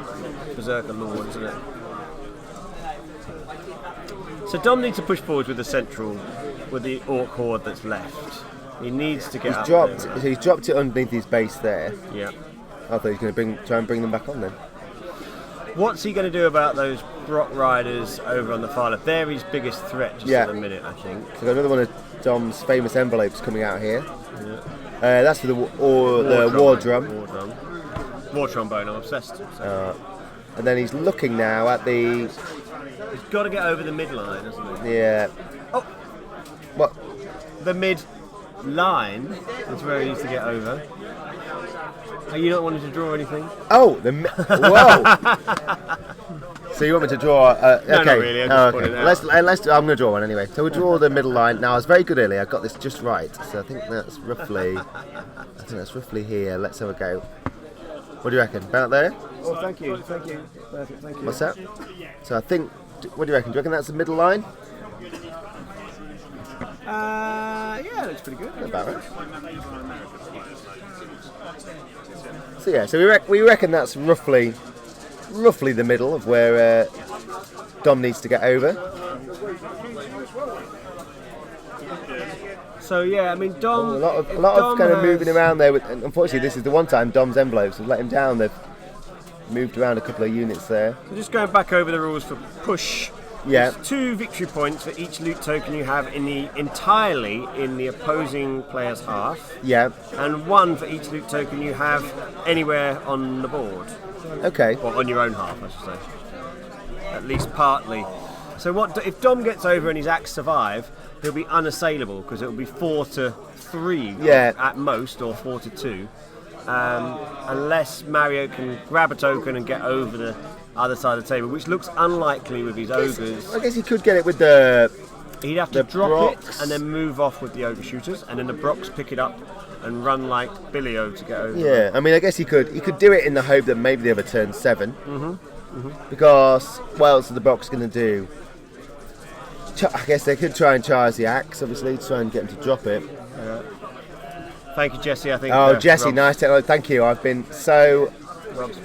Berserker Lord, isn't it? So Dom needs to push forward with the central, with the Orc horde that's left. He needs to get He's dropped it underneath his base there. Yeah. I thought he was going to try and bring them back on then. What's he going to do about those Brock riders over on the far left? They're his biggest threat just at the minute, I think. So we've got another one of Dom's famous envelopes coming out here. Yeah. That's for the war drum. War trombone, I'm obsessed. And then he's looking now at the... He's got to get over the midline, hasn't he? Yeah. Oh! What? The mid-line is where he needs to get over. Are you not wanting to draw anything? Oh! Whoa! So you want me to draw... okay. No, not really. I'm just Let's, I'm going to draw one anyway. So we'll draw the middle line. Now, I was very good earlier. I got this just right. So I think that's roughly... here. Let's have a go. What do you reckon? About there? Oh, thank you. Perfect, thank you. What's that? So I think... What do you reckon? Do you reckon that's the middle line? Yeah, looks pretty good. About right. So yeah, so we reckon that's roughly the middle of where Dom needs to get over. So yeah, I mean Dom. A lot of kind of moving around there. And unfortunately, this is the one time Dom's envelopes have let him down. They've moved around a couple of units there. So just going back over the rules for push. Yeah. There's 2 victory points for each loot token you have entirely in the opposing player's half. Yeah. And 1 for each loot token you have anywhere on the board. Okay. Or on your own half, I should say. At least partly. So if Dom gets over and his acts survive, he'll be unassailable because it'll be 4-3 at most, or 4-2. Unless Mario can grab a token and get over the other side of the table, which looks unlikely with his ogres. I guess he could get it with the... He'd have to drop it and then move off with the ogre shooters, and then the Brocs pick it up and run like Billy-O to get over. Yeah, I mean, I guess he could do it in the hope that maybe they have a turn 7. Because what else are the Brocs going to do? I guess they could try and charge the axe, obviously, to try and get him to drop it. Thank you, Jesse. I think. Oh, Jesse, nice technology. Thank you. I've been so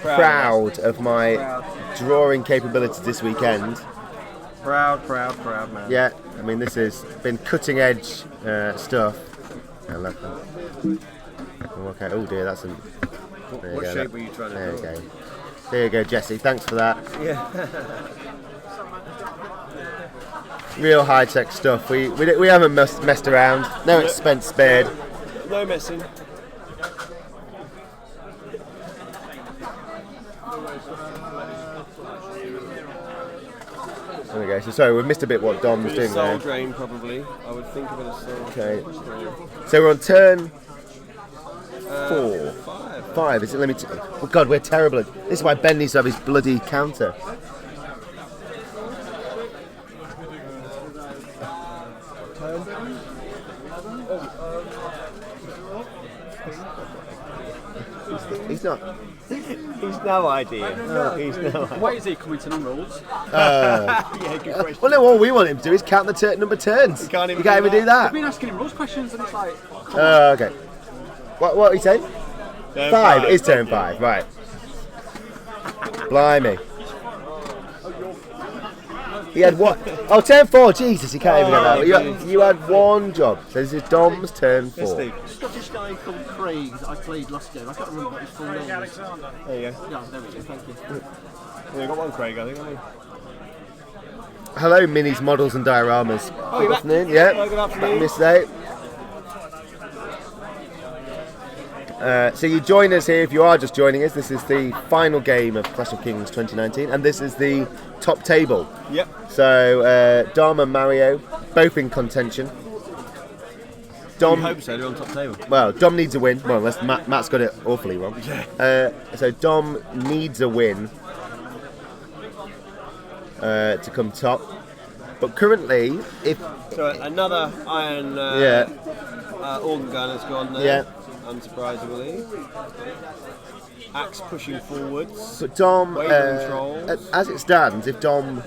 proud of my drawing capabilities this weekend. Proud, man. Yeah, I mean, this has been cutting edge stuff. I love that. Okay. Oh dear, that's a. What shape were you trying to draw? There you go. There you go, Jesse. Thanks for that. Yeah. Real high tech stuff. We haven't messed around. No expense spared. No messing. There we go. So sorry, we've missed a bit what Dom's doing soul there. drain, probably. I would think of it as soul. Okay. So we're on turn 4. 5. Is it limited? Oh God, we're terrible. This is why Ben needs to have his bloody counter. He's not. He's no idea. He's no idea. Why is he committing on rules? Yeah, good question. Well, no, what we want him to do is count the number turns. You can't even do I've that. been asking him rules questions and it's like, Okay. What he said? Turn 5 is turn 5, right. Blimey. He had what? Oh, turn 4, Jesus, he can't even get that. You had one job. So this is Dom's turn 4. Scottish guy called Craig that I played last game. I can't remember what his full name is. There you go. Yeah, there we go, thank you. We've got one Craig, I think, haven't we? Hello, minis, models and dioramas. Good afternoon, yeah. Good afternoon. Miss Day. So you join us here if you are just joining us. This is the final game of Clash of Kings 2019, and this is the top table. Yep. So Dom and Mario both in contention. Dom, I hope so. They're on top table. well, Dom needs a win. Well, unless Matt's got it awfully wrong. So Dom needs a win. to come top. But currently, if So another iron organ gun has gone there, unsurprisingly. Axe pushing forwards. But Dom, Wave controls. as it stands, if Dom,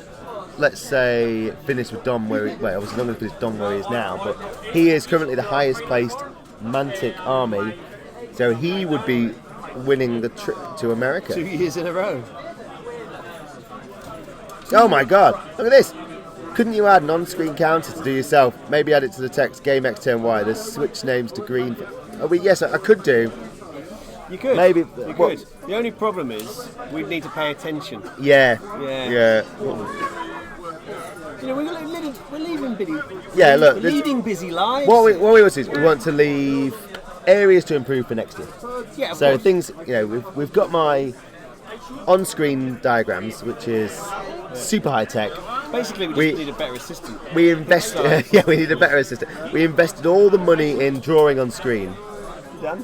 let's say, finished with Dom where obviously not going to finish Dom where he is now, but he is currently the highest placed Mantic army, so he would be winning the trip to America. 2 years in a row. Oh my God! Look at this. Couldn't you add an on-screen counter to do yourself? Maybe add it to the text. Game X turn Y. There's switch names to green. Yes, I could do. You could. Maybe. You could. The only problem is we'd need to pay attention. Yeah. Yeah. You know, we're leaving busy. Yeah, look. We're leading busy lives. What we want to do is we want to leave areas to improve for next year. Yeah, of so course. things, we've got my on-screen diagrams, which is super high tech. Basically, we just need a better assistant. We invested. We need a better assistant. We invested all the money in drawing on screen. Done.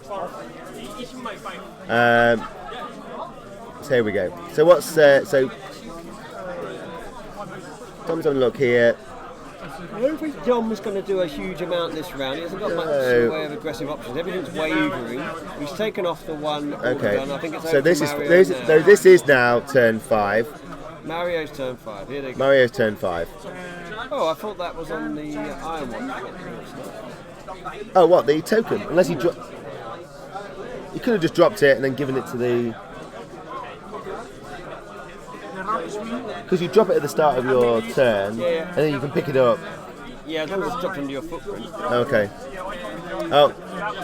So here we go. So what's so? Tom's having a look here. I don't think Dom was going to do a huge amount this round. He hasn't got much in the way of aggressive options. Everything's wavering. He's taken off the one. Okay. Gun. I think it's So over this to is Mario this, now. so this is now turn 5. Mario's turn 5. Here they go. Mario's turn 5. Oh, I thought that was on the iron one. Oh, what, the token? Unless he dropped. You could have just dropped it and then given it to the. Because you drop it at the start of your turn, Yeah. and then you can pick it up. Yeah, as long as it's dropped into your footprint. Okay. Oh,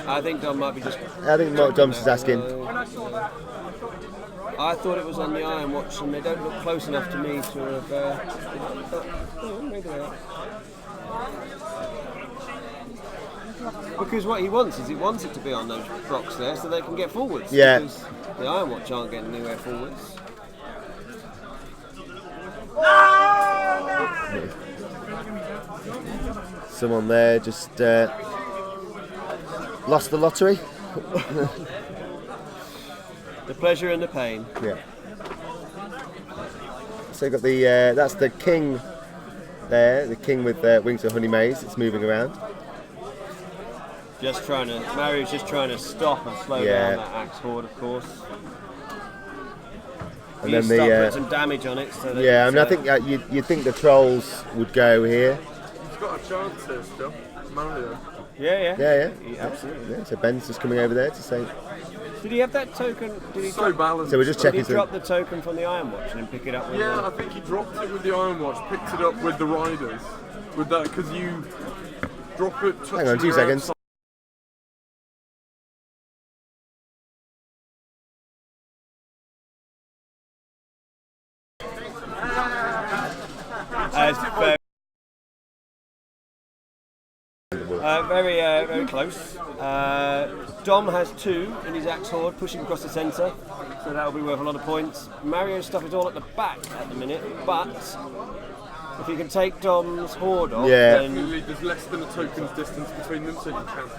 I think Dom might be just. I think what Dom's is asking. I thought it was on the iron watch, and they don't look close enough to me to have. Maybe they are. Because what he wants is he wants it to be on those blocks there, so they can get forwards. Yeah. Because the iron watch aren't getting anywhere forwards. Someone there just lost the lottery. The pleasure and the pain. Yeah. So you've got the that's the king there, the king with wings of honey maze. It's moving around. Mario's just trying to stop and slow down that axe horde, of course. And He's then putting some damage on it. So that I mean, I think you'd think the trolls would go here. He's got a chance here still. Mario. Yeah, absolutely. Yeah, so Ben's just coming over there to say. Did he have that token? Did he So balanced. So we're just Did checking. he drop the token from the iron watch and then pick it up with Yeah, I think he dropped it with the iron watch, picked it up with the riders. With that, because you drop it. Hang on, 2 seconds. Very close. Dom has 2 in his axe horde, pushing across the centre, so that'll be worth a lot of points. Mario's stuff is all at the back at the minute, but if you can take Dom's horde off, then There's less than a token's distance between them, so you can.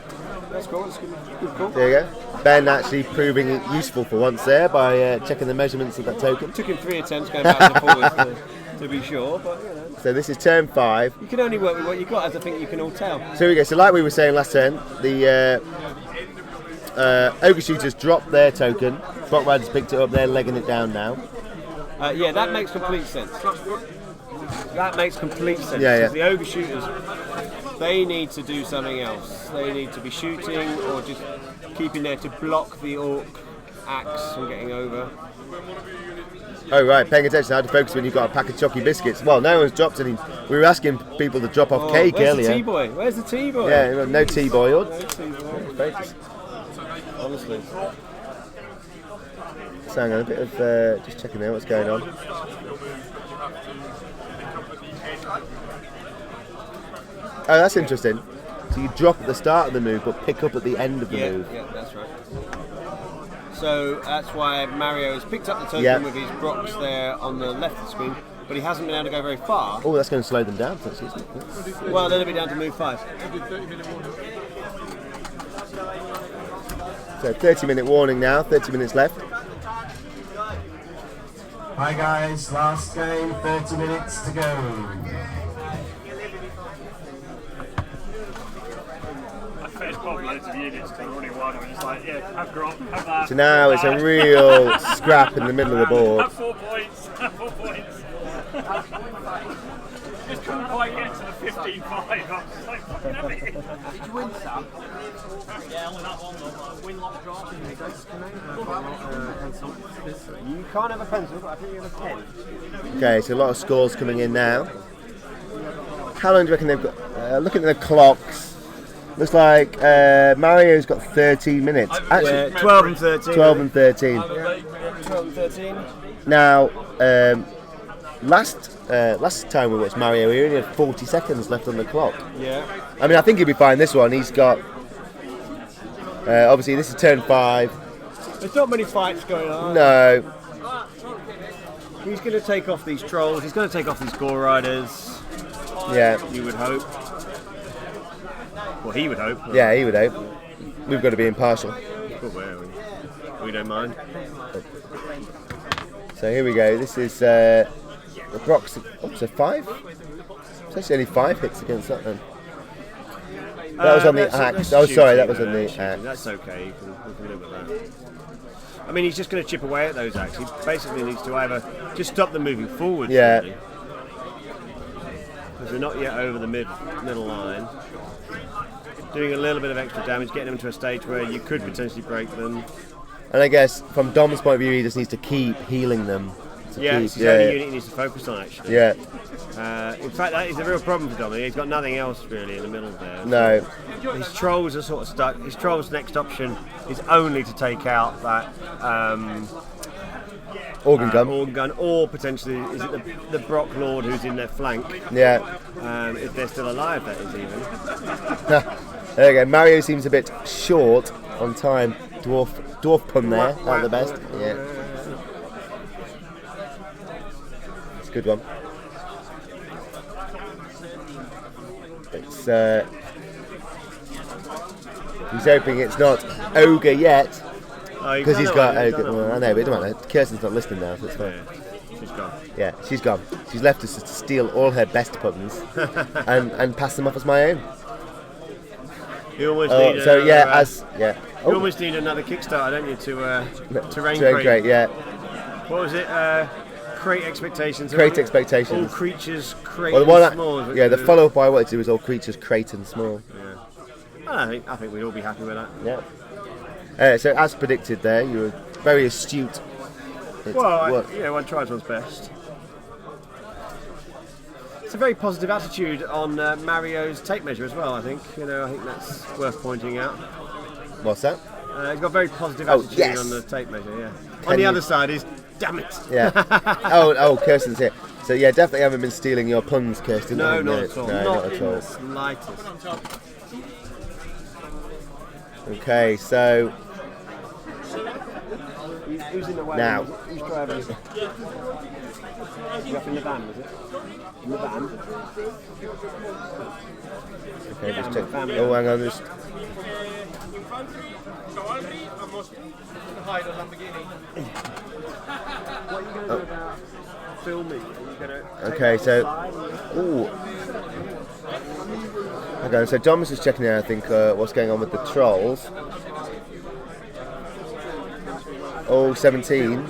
that's cool. That's good call. There you go. Ben actually proving it useful for once there by checking the measurements of that token. Took him 3 attempts going back and forwards to be sure, but So this is turn 5. you can only work with what you've got, as I think you can all tell. So here we go. So like we were saying last turn, the ogre shooters dropped their token. Bot riders picked it up. They're legging it down now. Yeah, that makes complete sense. That makes complete sense. Yeah. The ogre shooters, they need to do something else. They need to be shooting or just keeping there to block the orc axe from getting over. Oh right, paying attention how to focus when you've got a pack of chalky biscuits. Well, no one's dropped any. We were asking people to drop off cake where's earlier. The T-boy? Where's the T-boy? Yeah, no T-boy. No T-boy. Honestly. So hang on, a bit of just checking there what's going on. Oh, that's interesting. So you drop at the start of the move, but pick up at the end of the move. Yeah, that's right. So that's why Mario has picked up the token with his Brox there on the left of the screen, but he hasn't been able to go very far. Oh, that's going to slow them down, isn't it? Well, then it'll be down to move 5. So 30-minute warning now, 30 minutes left. Hi guys, last game, 30 minutes to go. There's probably loads of units to running one, and it's like, yeah, have Grok, have that. So now it's a real scrap in the middle of the board. Have 4 points, have 4 points. Just couldn't quite get to the 15-5. I was just like, fucking have it. Did you win some? Yeah, only that one though. Win-loss draw. You can't have a pencil, but I think you have a pen. Okay, so a lot of scores coming in now. How long do you reckon they've got? Looking at the clocks, looks like Mario's got 13 minutes. Actually, 12 and 13. 12 and 13. Yeah, 12 and 13. Now, last time we watched Mario, he only had 40 seconds left on the clock. Yeah. I mean, I think he'll be fine this one. He's got, obviously, this is turn 5. There's not many fights going on. No. He's going to take off these trolls. He's going to take off these Gore Riders. Yeah. You would hope. Well, he would hope. Yeah, he would hope. We've got to be impartial. We don't mind. So here we go. This is the Brock's. Oh, so 5? It's actually only 5 hits against that then. That was on the axe. Oh, sorry, that was on the axe. That's okay. We can live with that. I mean, he's just going to chip away at those axes. He basically needs to either just stop them moving forward. Yeah. Really, because we're not yet over the middle line. Doing a little bit of extra damage, getting them to a stage where you could potentially break them. And I guess from Dom's point of view, he just needs to keep healing them. It's the only unit he needs to focus on, actually. Yeah. In fact, that is a real problem for Dom. He's got nothing else really in the middle there. No. His trolls are sort of stuck. His trolls' next option is only to take out that organ gun, or potentially is it the Brock Lord who's in their flank? Yeah. If they're still alive, that is even. There you go. Mario seems a bit short on time. Dwarf pun there, not the best. Yeah. It's a good one. It's he's hoping it's not ogre yet because he's got ogre. Well, I know, but it doesn't matter. Kirsten's not listening now, so it's fine. She's gone. Yeah, she's gone. She's left us to steal all her best puns and pass them off as my own. You almost need You almost need another Kickstarter, don't you, to terrain crate, yeah. What was it? Create expectations. Create expectations. All creatures create small. The follow-up I wanted to do is all creatures create and small. Yeah. I think we'd all be happy with that. Yeah. So as predicted, there you were very astute. One tries one's best. It's a very positive attitude on Mario's tape measure as well. I think that's worth pointing out. What's that? He's got a very positive attitude on the tape measure. Yeah. On the other side is, damn it. Yeah. Kirsten's here. So yeah, definitely haven't been stealing your puns, Kirsten. No, not at all. No, not at all. The slightest. Okay, so who's in the way? now. Who's driving? You up in the van, was it? In the van. Okay, just check. Oh, hang on, just. What are you going to do about filming? Are you going to Okay, so. Ooh. Okay, so Thomas is checking out, I think, what's going on with the trolls. Oh, 17.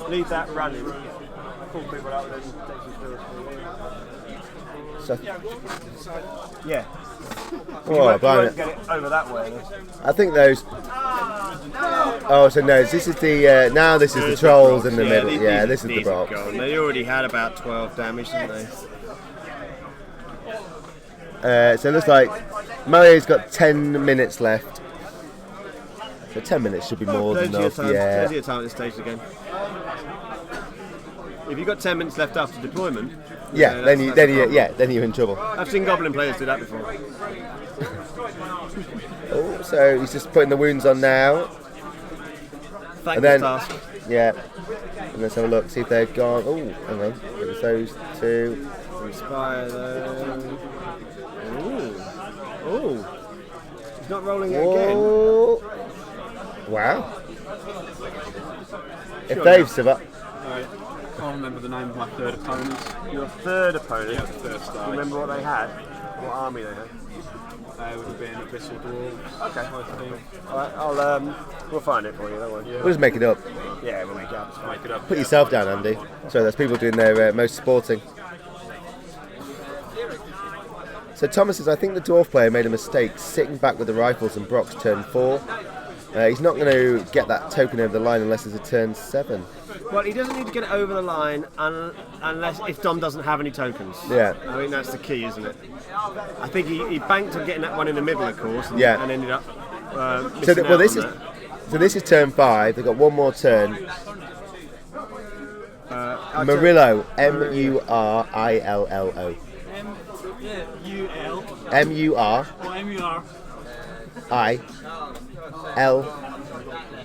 Leave that running. Pull people out and then take some So, yeah. oh, you won't blimey. get it over that way. I think those. Oh, so no, this is the. Now this is the trolls in the middle. Yeah, this is the Brock. They already had about 12 damage, didn't they? So it looks like Mario's got 10 minutes left. So 10 minutes should be more than enough. Yeah. Plenty of time at this stage again. If you've got 10 minutes left after deployment, then you're in trouble. I've seen Goblin players do that before. Oh, so he's just putting the wounds on now. Thankless task. Yeah. And let's have a look, see if they've gone. Oh, hang on. There's those two. Inspire them. Ooh. He's not rolling it Whoa. Again. Wow. If they've survived. can't remember the name of my third opponent. Your third opponent. Yeah, the third Do star. you remember what they had? What army they had? It would have been Abyssal Dwarves. Okay. I think. All right, we'll find it for you. Don't worry. We'll just make it up. Yeah, we'll make it up. It's fine. Make it up. Put yourself down, Andy. So that's people doing their most sporting. So Thomas says, I think the dwarf player made a mistake sitting back with the rifles and Brock's turn 4. He's not going to get that token over the line unless there's a turn 7. Well, he doesn't need to get it over the line unless if Dom doesn't have any tokens. Yeah. I think that's the key, isn't it? I think he banked on getting that one in the middle, of course, and, Yeah. and ended up So missing out this on is that. this is turn 5. They've got one more turn. Murillo, Murillo, U-L M-U-R or M-U-R I L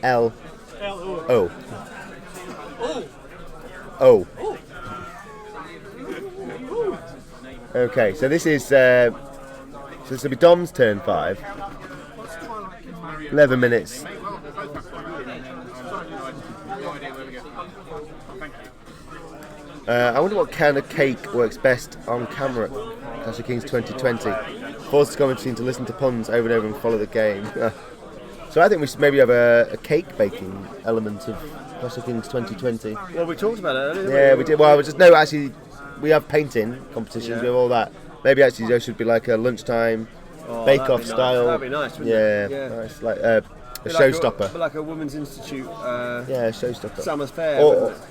L L-O. O. Okay, so this is so this will be Dom's turn 5. 11 minutes. I wonder what kind of cake works best on camera. Clash of Kings 2020. Forces commentary team to listen to puns over and over and follow the game. So I think we should maybe have a cake baking element of Clash of Kings 2020. Well, we talked about it earlier. Yeah, we did. Well, we just no. Actually, we have painting competitions. We have all that. Maybe actually there should be like a lunchtime bake-off style. That'd be nice, wouldn't Yeah, it? Yeah. nice. Like a showstopper. Like a Women's Institute Yeah, a showstopper. Summer's Fair.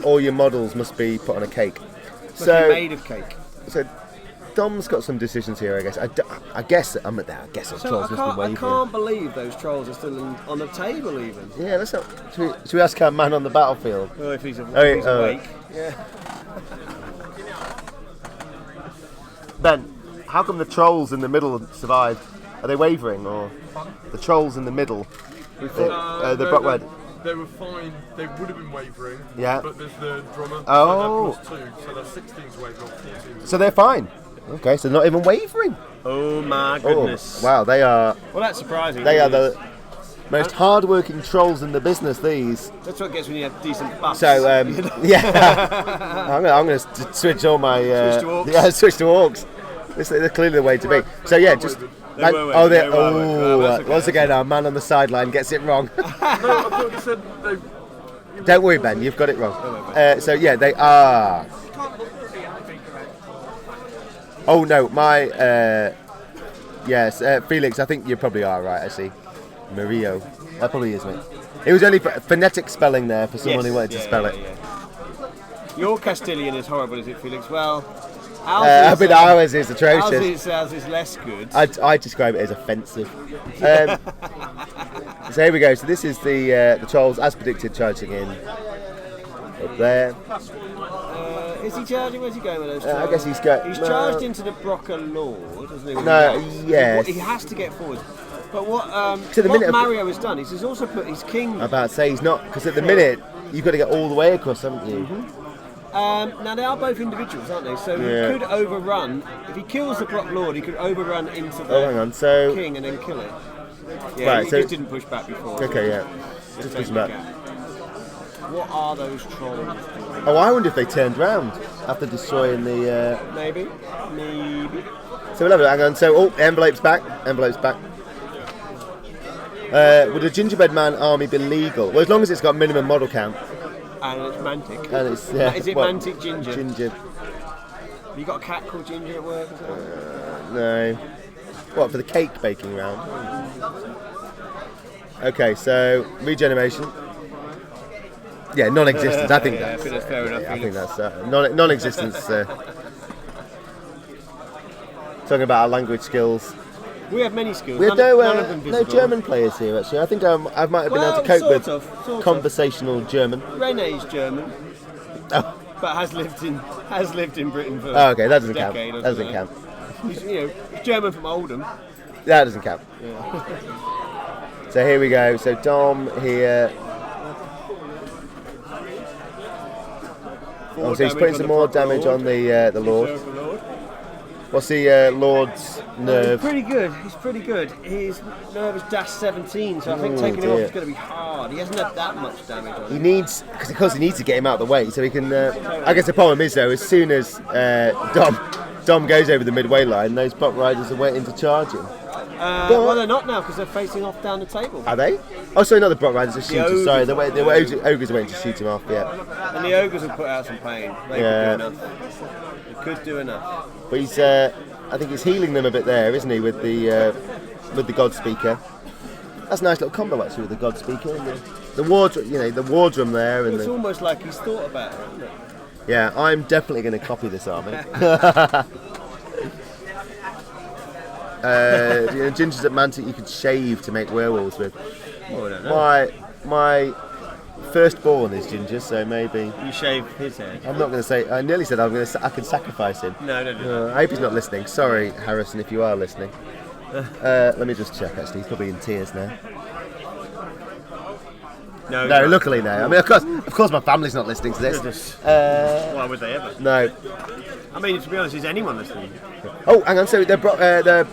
All your models must be put on a cake. Must be made of cake. So Dom's got some decisions here, I guess. I guess the So trolls must be I wavering. can't believe those trolls are still on the table even. Yeah, let's not. Should we ask our man on the battlefield? Oh, if he's Oh, awake. Yeah. Ben, how come the trolls in the middle survived? Are they wavering, or the trolls in the middle? The Brockwed. They were fine. They would have been wavering. Yeah. But there's the drummer. Oh. So they're +2, so they're 16's wavering, not 14's. So they're fine. Okay, so not even wavering. Oh my goodness. Oh, wow, they are. Well, that's surprising. They are really. the most hard-working trolls in the business. These. That's what gets when you have decent buffs. So yeah, I'm going to switch all my Switch to orcs. Yeah, switch to orcs. This is clearly the way to be. So yeah, just They were wavering, they were wavering. Well, that's okay. once again, our man on the sideline gets it wrong. No, I thought you said they. Don't worry, Ben, you've got it wrong. So yeah, they are. Oh no, my yes, Felix. I think you probably are right. Actually, Murillo. That probably is, mate. It was only phonetic spelling there for someone who wanted to spell it. Yeah. Your Castilian is horrible, is it, Felix? Well, But ours is atrocious. Ours is less good. I describe it as offensive. So here we go. So this is the trolls as predicted, charging in up there. Is he charging? Where's he going with those trolls? I guess he's got. He's charged into the Broca Lord, isn't he? No, yes. He has to get forward. But what To the what minute- Mario has done is he's also put his king. I'm about to say he's not, because at the minute you've got to get all the way across, haven't you? Now they are both individuals, aren't they? So Yeah. he could overrun. If he kills the Brock Lord, he could overrun into the Oh, hang on. So king and then kill it. Yeah, Right, he so- just didn't push back before. okay, yeah. Just push taking back. the gap. What are those trolls doing? Oh, I wonder if they turned round after destroying the. Maybe. So we'll have it. Hang on. So envelopes back. Envelopes back. Would a gingerbread man army be legal? Well, as long as it's got minimum model count. And it's Mantic. And it's Is it well, Mantic Ginger? Ginger. You got a cat called Ginger at work? Or something? No. What, for the cake baking round? Okay, so regeneration. Yeah, non-existence. I think I think that's fair enough. I think that's non-existence. Talking about our language skills. We have many skills. We have none of them no visible. German players here actually. I think I might have been able to cope sort with of. conversational German. Rene's German, Oh, but has lived in Britain for okay, that doesn't a count. decade or That doesn't so. count. He's, he's German from Oldham. That doesn't count. So here we go. So Dom here. Oh, so he's putting some more damage on the Lord. Berserker Lord. What's the Lord's He's nerve? pretty good. He's pretty good. His nerve is dash 17, so I think Oh, taking him off dear. is going to be hard. He hasn't had that much damage on He him. needs, because he needs to get him out of the way so he can. I guess the problem is though, as soon as Dom goes over the midway line, those Brock Riders are waiting to charge him. Well, they're not now because they're facing off down the table. Are they? Oh, sorry, not the Brock Riders, the shooters. ogres. Sorry, the ogres are waiting to shoot him off. Yeah, And the ogres will put out some pain. They Yeah. could do enough. They could do enough. but he's. I think he's healing them a bit there, isn't he, with the God Speaker? That's a nice little combo actually with the God Speaker and the wardroom, the wardroom there, and It's almost like he's thought about it, isn't it? yeah, I'm definitely going to copy this army. Gingers at Mantic you could shave to make werewolves with. Oh, I don't know. My firstborn is ginger, so maybe. You shave his head. I'm not going to say. I nearly said I can sacrifice him. No. I hope he's not listening. Sorry, Harrison, if you are listening. Let me just check. Actually, he's probably in tears now. No, No, luckily no. I mean, of course, my family's not listening to this. Why would they ever? No. I mean, to be honest, is anyone listening? Oh, hang on. So the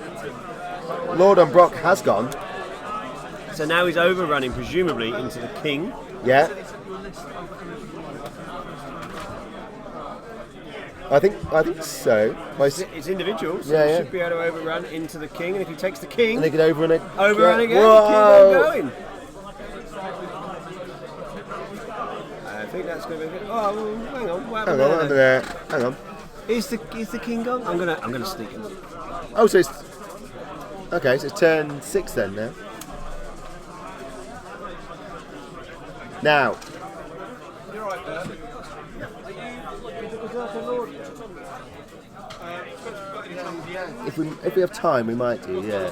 Lord on Brock has gone. So now he's overrunning, presumably, into the king. Yeah. I think so. It's individual, so Yeah, he yeah. should be able to overrun into the king. And if he takes the king, And they can overrun it. overrun again, Whoa. keep on going. I think that's going to be good. Oh, well, hang on. What Hang happened on, there? hang on. Is the king gone? I'm gonna sneak him. Oh, so it's okay. So it's turn 6 then now. Now, if we have time, we might do. Yeah.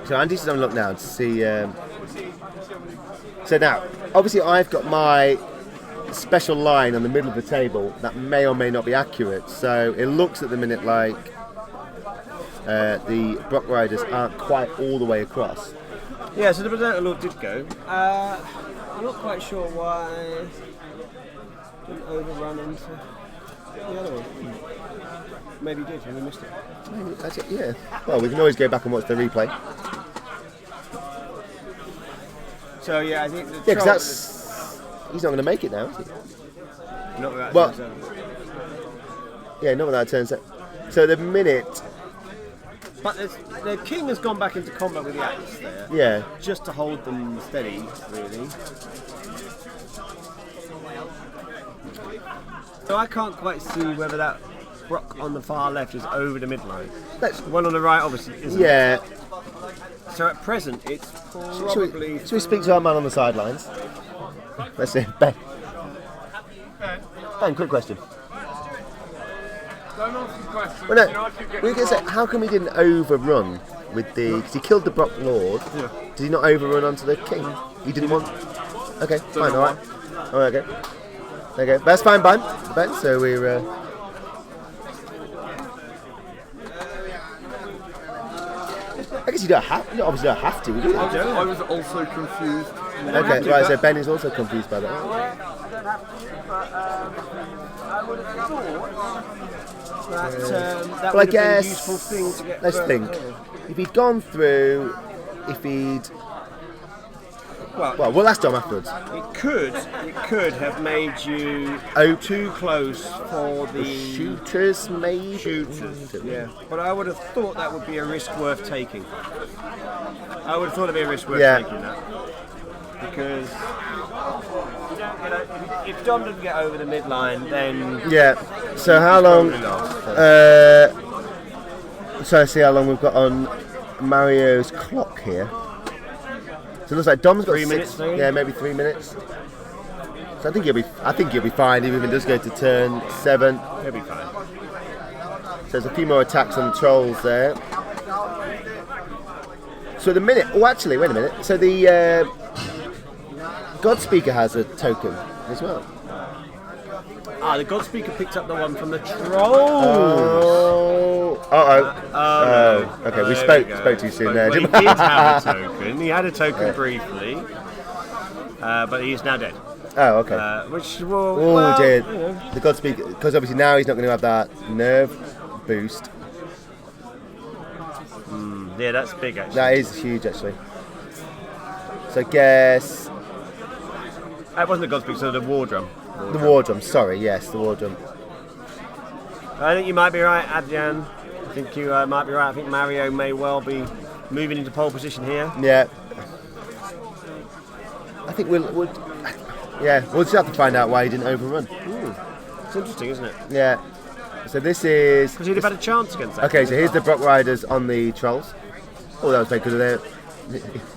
So Andy's having a look now to see. So now, obviously, I've got my special line on the middle of the table that may or may not be accurate. So it looks at the minute like the Brock Riders aren't quite all the way across. Yeah, so the Predator Lord did go. I'm not quite sure why he didn't overrun into the other one. Maybe he did, and we missed it. Maybe that's it, yeah. Well, we can always go back and watch the replay. So yeah, I think the Yeah, because troll- that's he's not going to make it now, is he? not without well- turns over. Yeah, not without turns. So the minute, But the king has gone back into combat with the axe there, yeah, just to hold them steady, really. So I can't quite see whether that Brock on the far left is over the midline. let's, The one on the right, obviously, isn't. yeah. So at present, it's probably. Should we speak to our man on the sidelines? Let's see, Ben. Ben, quick question. Don't ask me questions. Well, You know, no, I keep getting we can say, wrong. how come he didn't overrun with the? Because he killed the Brock Lord. Yeah. Did he not overrun onto the king? He didn't want. Okay, fine, all right. All right, okay. Okay, that's fine, Ben. Ben, so we're. I guess you obviously don't have to, do you? I was also confused. Okay, right. So Ben is also confused by that. That Well, I would have been a guess useful thing to get let's further think. forward. If he'd gone through, if he'd. Well, Well, we'll ask Dom afterwards. it could have made you too close for the Shooters, maybe. shooters. Yeah, but I would have thought that would be a risk worth taking. I would have thought it'd be a risk worth Yeah. taking that because you don't get if Dom doesn't get over the midline, then Yeah. So how long? probably lost. So I see how long we've got on Mario's clock here. So it looks like Dom's got 3 6. minutes, maybe? Yeah, maybe 3 minutes. So I think he'll be fine even if it does go to turn 7. He'll be fine. So there's a few more attacks on the trolls there. So the minute. Oh, actually, wait a minute. So the God Speaker has a token as well. Ah, the God Speaker picked up the one from the trolls. Oh. Uh-oh. Oh, okay. We there spoke go. too soon there. Well, he did have a token. He had a token briefly, but he is now dead. Oh, okay. Which will. Oh well, dear. you know. The Godspeed, because obviously now he's not going to have that nerve boost. Yeah, that's big actually. That is huge actually. So I guess That wasn't the Godspeed, so the war drum. the war drum. Sorry, yes, the war drum. I think you might be right, Adrian. I think you might be right. I think Mario may well be moving into pole position here. Yeah. I think we'll just have to find out why he didn't overrun. It's interesting, isn't it? Yeah. So this is. Because he'd have had a chance against that. Okay, so here's the Brock Riders on the Trolls. Oh, that was very good of there.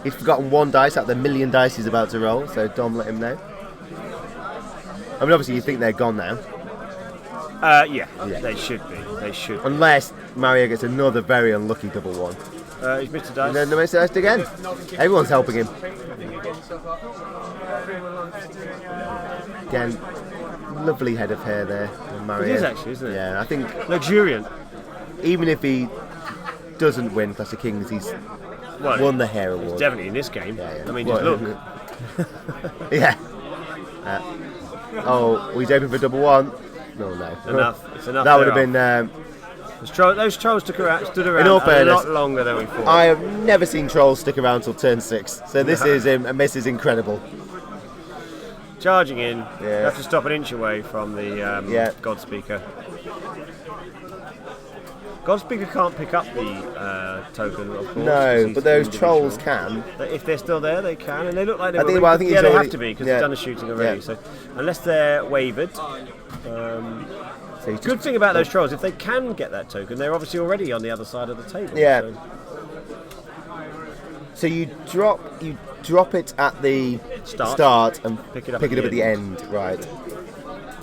He's forgotten one dice out of the million dice he's about to roll, so Dom let him know. I mean, obviously you think they're gone now. Yeah, they should be. They should. Unless Mario gets another very unlucky double one. He's missed a dice. And then the missed dice again. Everyone's helping him. Again, lovely head of hair there, Mario. It is actually, isn't it? Yeah, I think Luxuriant. even if he doesn't win Clash of Kings, he's Well, won the hair award. definitely in this game. Yeah. I mean, just look. Yeah. He's open for double one. No. Enough. It's enough. That would have thereof. been. Those trolls stood around all a fairness, lot longer than we thought. I have never seen trolls stick around till turn 6, so this is a miss is incredible. Charging in. Yeah. You have to stop an inch away from the God Speaker. God Speaker can't pick up the token, of course. No, 'cause he's but those individual. trolls can. But if they're still there, they can, and they look like they I will think- be. well, I think yeah, he's they already- have to be because yeah. they've done the shooting already. Yeah. So unless they're wavered. So he's Good thing about those trolls, if they can get that token, they're obviously already on the other side of the table. Yeah. So So you drop it at the Start. and Pick it up at at the the end, right?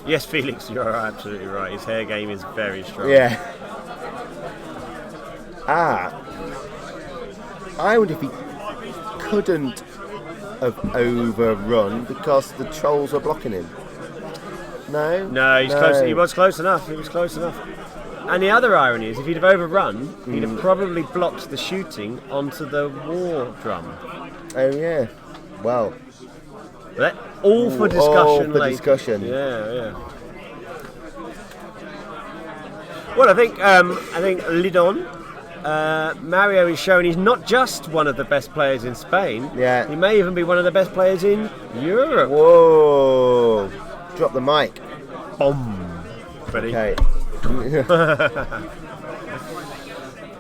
yes, Felix, you're absolutely right. His hair game is very strong. Yeah. I wonder if he couldn't have overrun because the trolls were blocking him. No? No, he's close. He was close enough. He was close enough. And the other irony is, if he'd have overrun, he'd have probably blocked the shooting onto the war drum. Oh, yeah. Well. But all for discussion. all for later. discussion. Yeah. Well, I think Lidon, Mario is showing he's not just one of the best players in Spain. Yeah. He may even be one of the best players in Europe. Whoa. Drop the mic. Boom. Ready? Okay.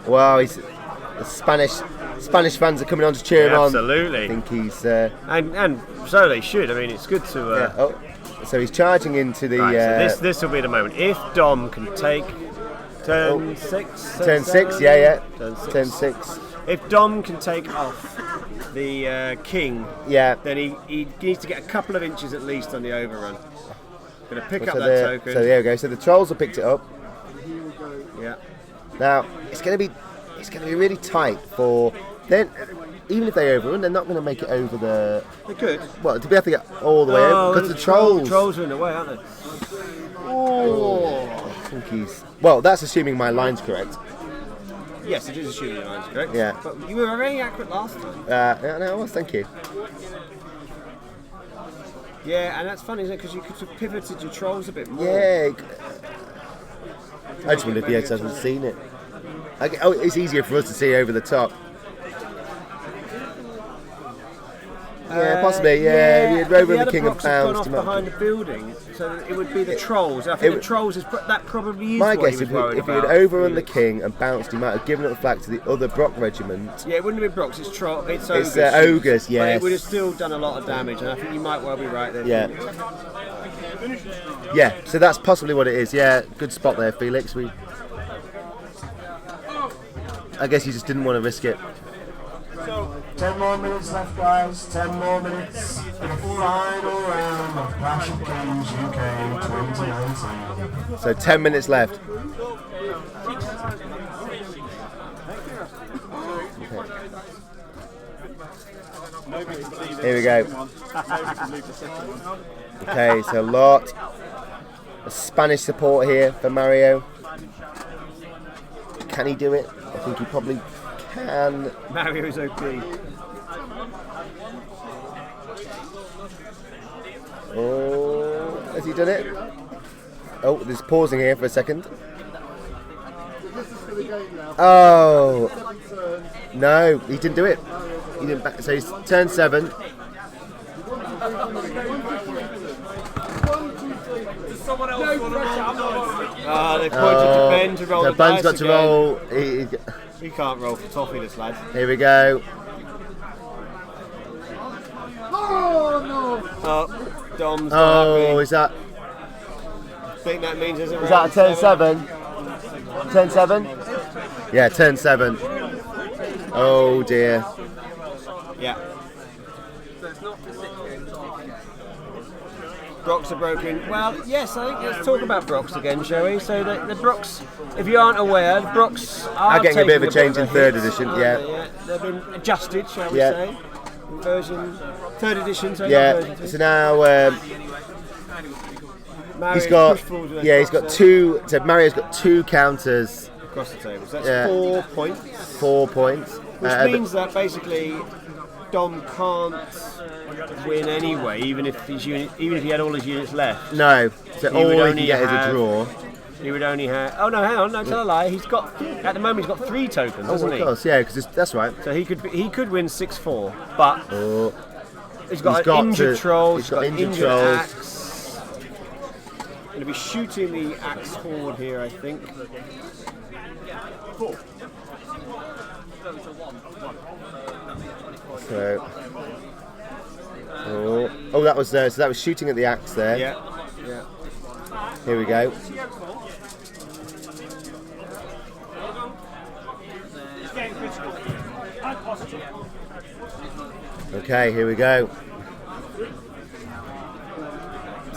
Wow, the Spanish fans are coming on to cheer him on. Absolutely. I think he's. And so they should. I mean, it's good to. Yeah. Oh, so he's charging into the. Right, so this will be the moment. If Dom can take turn 6. Turn 6, yeah. Turn 6. Turn 6. If Dom can take off the king, Yeah. then he needs to get a couple of inches at least on the overrun. Going to pick up So that token. there we go. So the trolls have picked it up. Yeah. Now it's going to be really tight for then. Even if they overrun, they're not going to make it over the. They could. Well, to be able to get all the way over because the trolls. Trolls are in the way, aren't they? Oh, I think he's. Well, that's assuming my line's correct. Yes, it is a shooting line, correct? Yeah. But you were very accurate last time. Yeah, no, well, thank you. Yeah, and that's funny, isn't it? Because you could have pivoted your trolls a bit more. Yeah. I just wonder if he hasn't seen it. It's easier for us to see over the top. Yeah, possibly. Yeah, we had Rover and the King and Blocks have bounced gone him off behind up. the building, so it would be the trolls. I think the trolls is that probably is My what guess, he if was worried he had about. overrun the King and bounced, he might have given up the flag to the other Brock regiment. Yeah, it wouldn't have been Brocks. It's ogres. It's ogres, But yes. it would have still done a lot of damage, and I think you might well be right there. Yeah. Yeah, so that's possibly what it is. Yeah, good spot there, Felix. I guess you just didn't want to risk it. 10 more minutes left, guys. 10 more minutes for the final round of Clash of Kings UK 2019. So 10 minutes left. Here we go. Okay, so a lot of Spanish support here for Mario. Can he do it? I think he probably can. Mario's OP. Oh, has he done it? Oh, there's pausing here for a second. Oh, no, he didn't do it. He didn't back, so he's turn 7. Does someone else want to roll? They pointed to Ben to roll So the Ben's dice got to again. roll. He can't roll for toffee, this lad. Here we go. Oh, Dom's not Oh, happy. is that I think that means there's a is that a turn 7? Turn 7? Yeah, turn 7. Oh dear. Yeah. Brocks are broken. Well, yes, I think let's talk about Brocks again, shall we? So the Brocks, if you aren't aware, the Brocks are Getting a bit of a taking change in third hit. edition, Aren't yeah. they? They've been adjusted, shall we Yeah. say? Version 3rd edition. So Yeah. not version So now Mario he's got pushed forward with yeah those he's got Brocks 2. So Mario's got 2 counters, across the table. So that's Yeah. 4 points, 4 points. which means that basically Dom can't win anyway, even if he had all his units left. No. So He all would he can only get is a have- draw. He would only have. Oh no, hang on, no, tell a lie. He's got at the moment he's got 3 tokens, Oh, hasn't of he? course, yeah, because that's right. So he could win 6-4, but Oh, he's got He's an got injured to- troll. he's He's got got injured injured trolls. axe. Going to be shooting the axe forward here, I think. so. Oh, that was so that was shooting at the axe there. Yeah, yeah. Here we go. It's getting critical. And positive. Okay, here we go.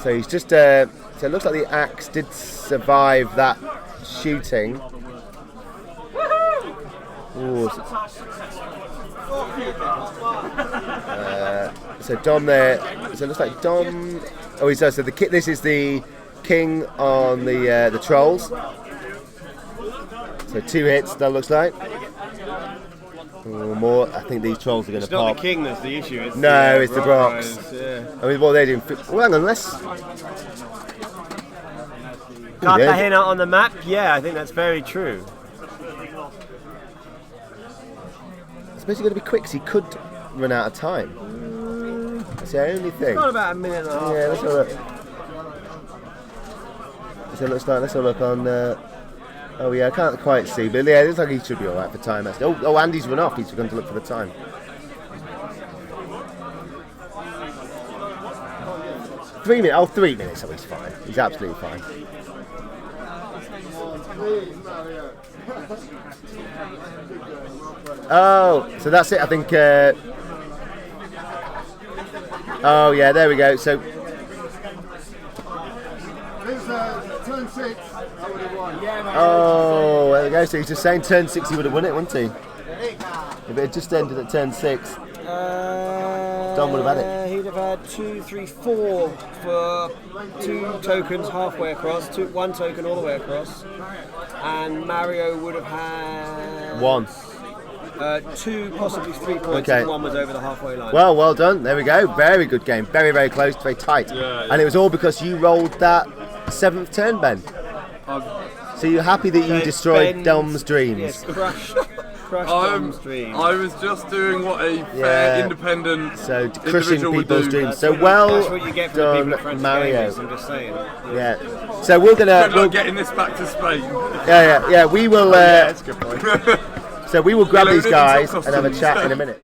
So he's just. So it looks like the axe did survive that shooting. Ooh, so Dom there. So it looks like Dom. Oh, he's so the this is the king on the trolls. So 2 hits. That looks like. Or more. I think these trolls are going to It's not pop. the king that's the issue. It's No, the, it's the Brocks. Yeah. I mean, what are they doing? Well, hang on, let's. Cartagena on the map. Yeah, I think that's very true. I suppose you've got to be quick, 'cause he could run out of time. That's the only thing. Got about a minute and a half. Yeah, let's have a look. So let's have a look on. Oh yeah, I can't quite see, but yeah, it looks like he should be all right for time. Actually. Oh, Andy's run off. He's going to look for the time. Three minutes. Oh, 3 minutes. So he's fine. He's absolutely fine. Oh, so that's it. I think. Oh yeah, there we go. So. Turn 6. Oh, there we go. So he's just saying turn 6 he would have won it, wouldn't he? If it had just ended at turn 6. Dom would have had it. He'd have had 2, 3, 4 for 2 tokens halfway across, 1 token all the way across, and Mario would have had 1. 2, possibly 3 points. Okay. If 1 was over the halfway line. Well done. There we go. Very good game. Very, very close. Very tight. Yeah. And it was all because you rolled that 7th turn, Ben. So you're happy that you destroyed Ben's- Dom's dreams? Yes, crushed Dom's dreams. I was just doing what a fair, Yeah. independent So crushing individual would people's do. dreams. So That's well what you get from the people at done, French Mario. Gamers, I'm just saying. Yeah. So we're gonna. Good luck getting this back to Spain. Yeah. We will. That's a good point. So we will grab these Loaded guys and and have a customs. chat in a minute.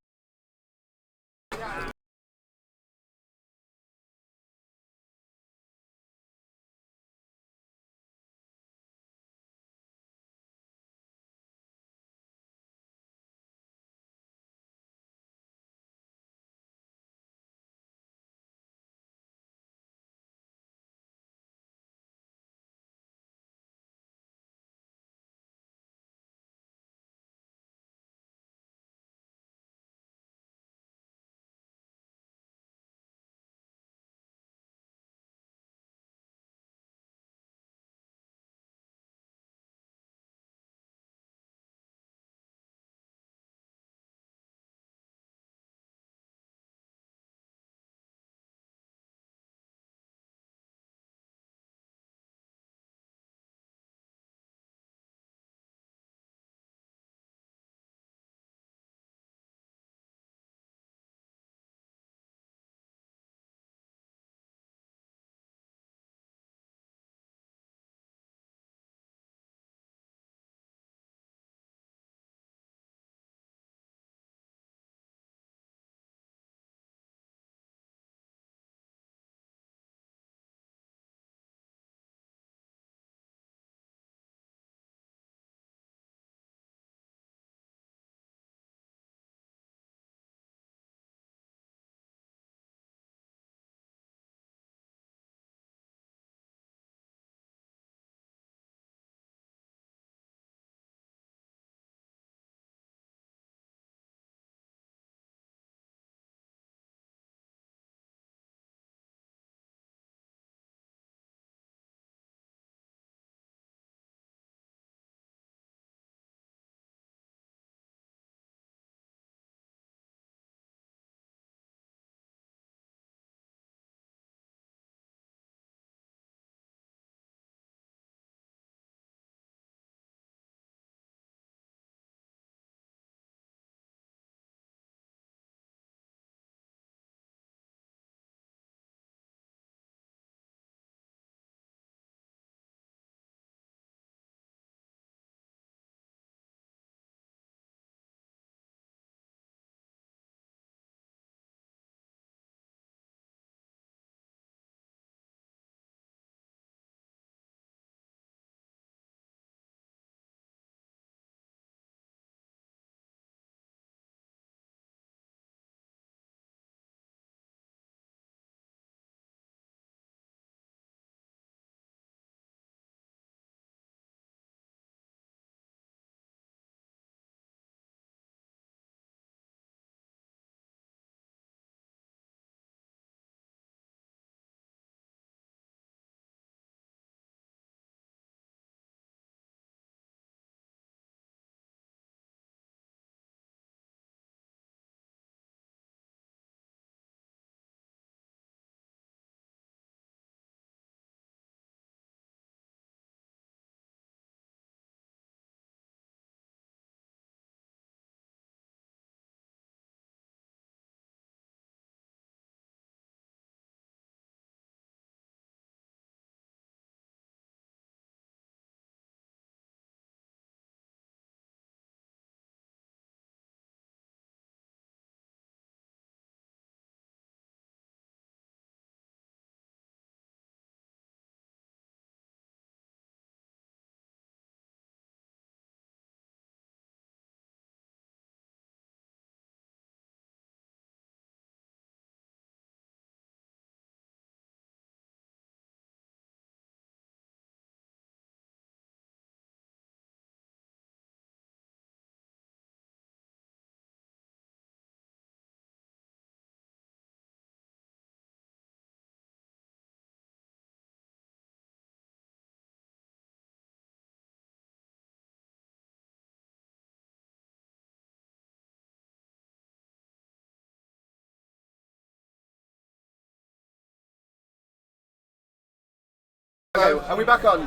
Okay, are we back on?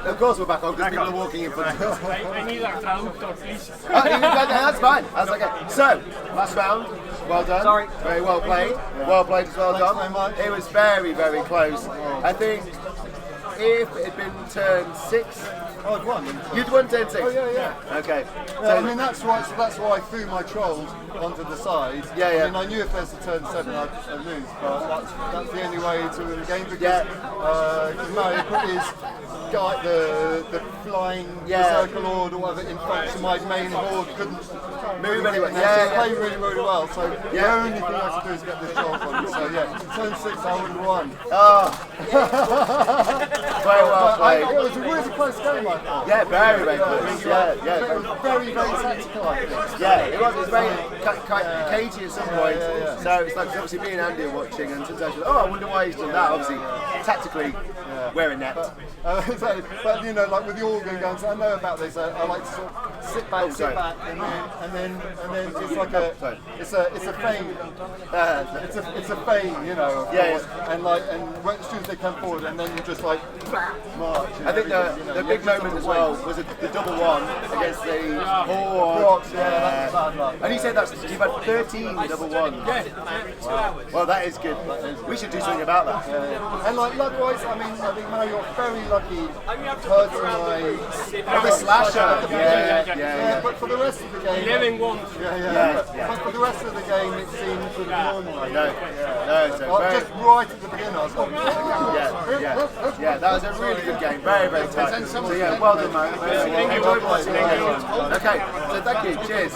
Of course we're back on because people are walking in front of us. I need a traductor, please. That's fine. That's okay. So, last round. Well done. Sorry. Very well played. Well played as well, Dom. It was very, very close. I think if it had been turn 6, Oh, I'd won. you'd won turn 6. Oh, yeah. Okay. Yeah, I mean, that's why I threw my trolls onto the side. Yeah, yeah. I mean, I knew if there's a turn 7, I'd lose, but that's the only way to win the game because Mario put his guy, the flying circle horde or whatever in front, so my main horde couldn't Move anyway. So Yeah, he played really, really well. So the only thing I could do is get this troll from you. So yeah, turn 6, I would have won. Oh. Very well played. It was a really close game, I thought. Yeah, very, very close. Yeah. It was very, very tactical, I think. Yeah, it was very cagey at some point. So it's like obviously me and Andy are watching, and sometimes you're like, oh, I wonder why he's done that. Obviously, tactically, we're in net. But you know, like with the organ guns, I know about this. I like to sort of sit back, and then it's like it's a feign. It's a feign, you know. Of course. And as soon as they come forward, and then you just like march. I think the big moment as well was the double one against the horde. Rocks, that's bad luck. And he said you've had 13 double ones. Wow. Well, that is good. We should do something about that. And like luck-wise, I think Mario got very lucky. Hurt my The slasher. Yeah. But for the rest of the game, 11 ones. But for the rest of the game, it seemed sort of normal. Just right at the beginning, I was like, Yeah, that was a really good game. Very, very tight. So yeah, well done, mate. Okay, so thank you. Cheers.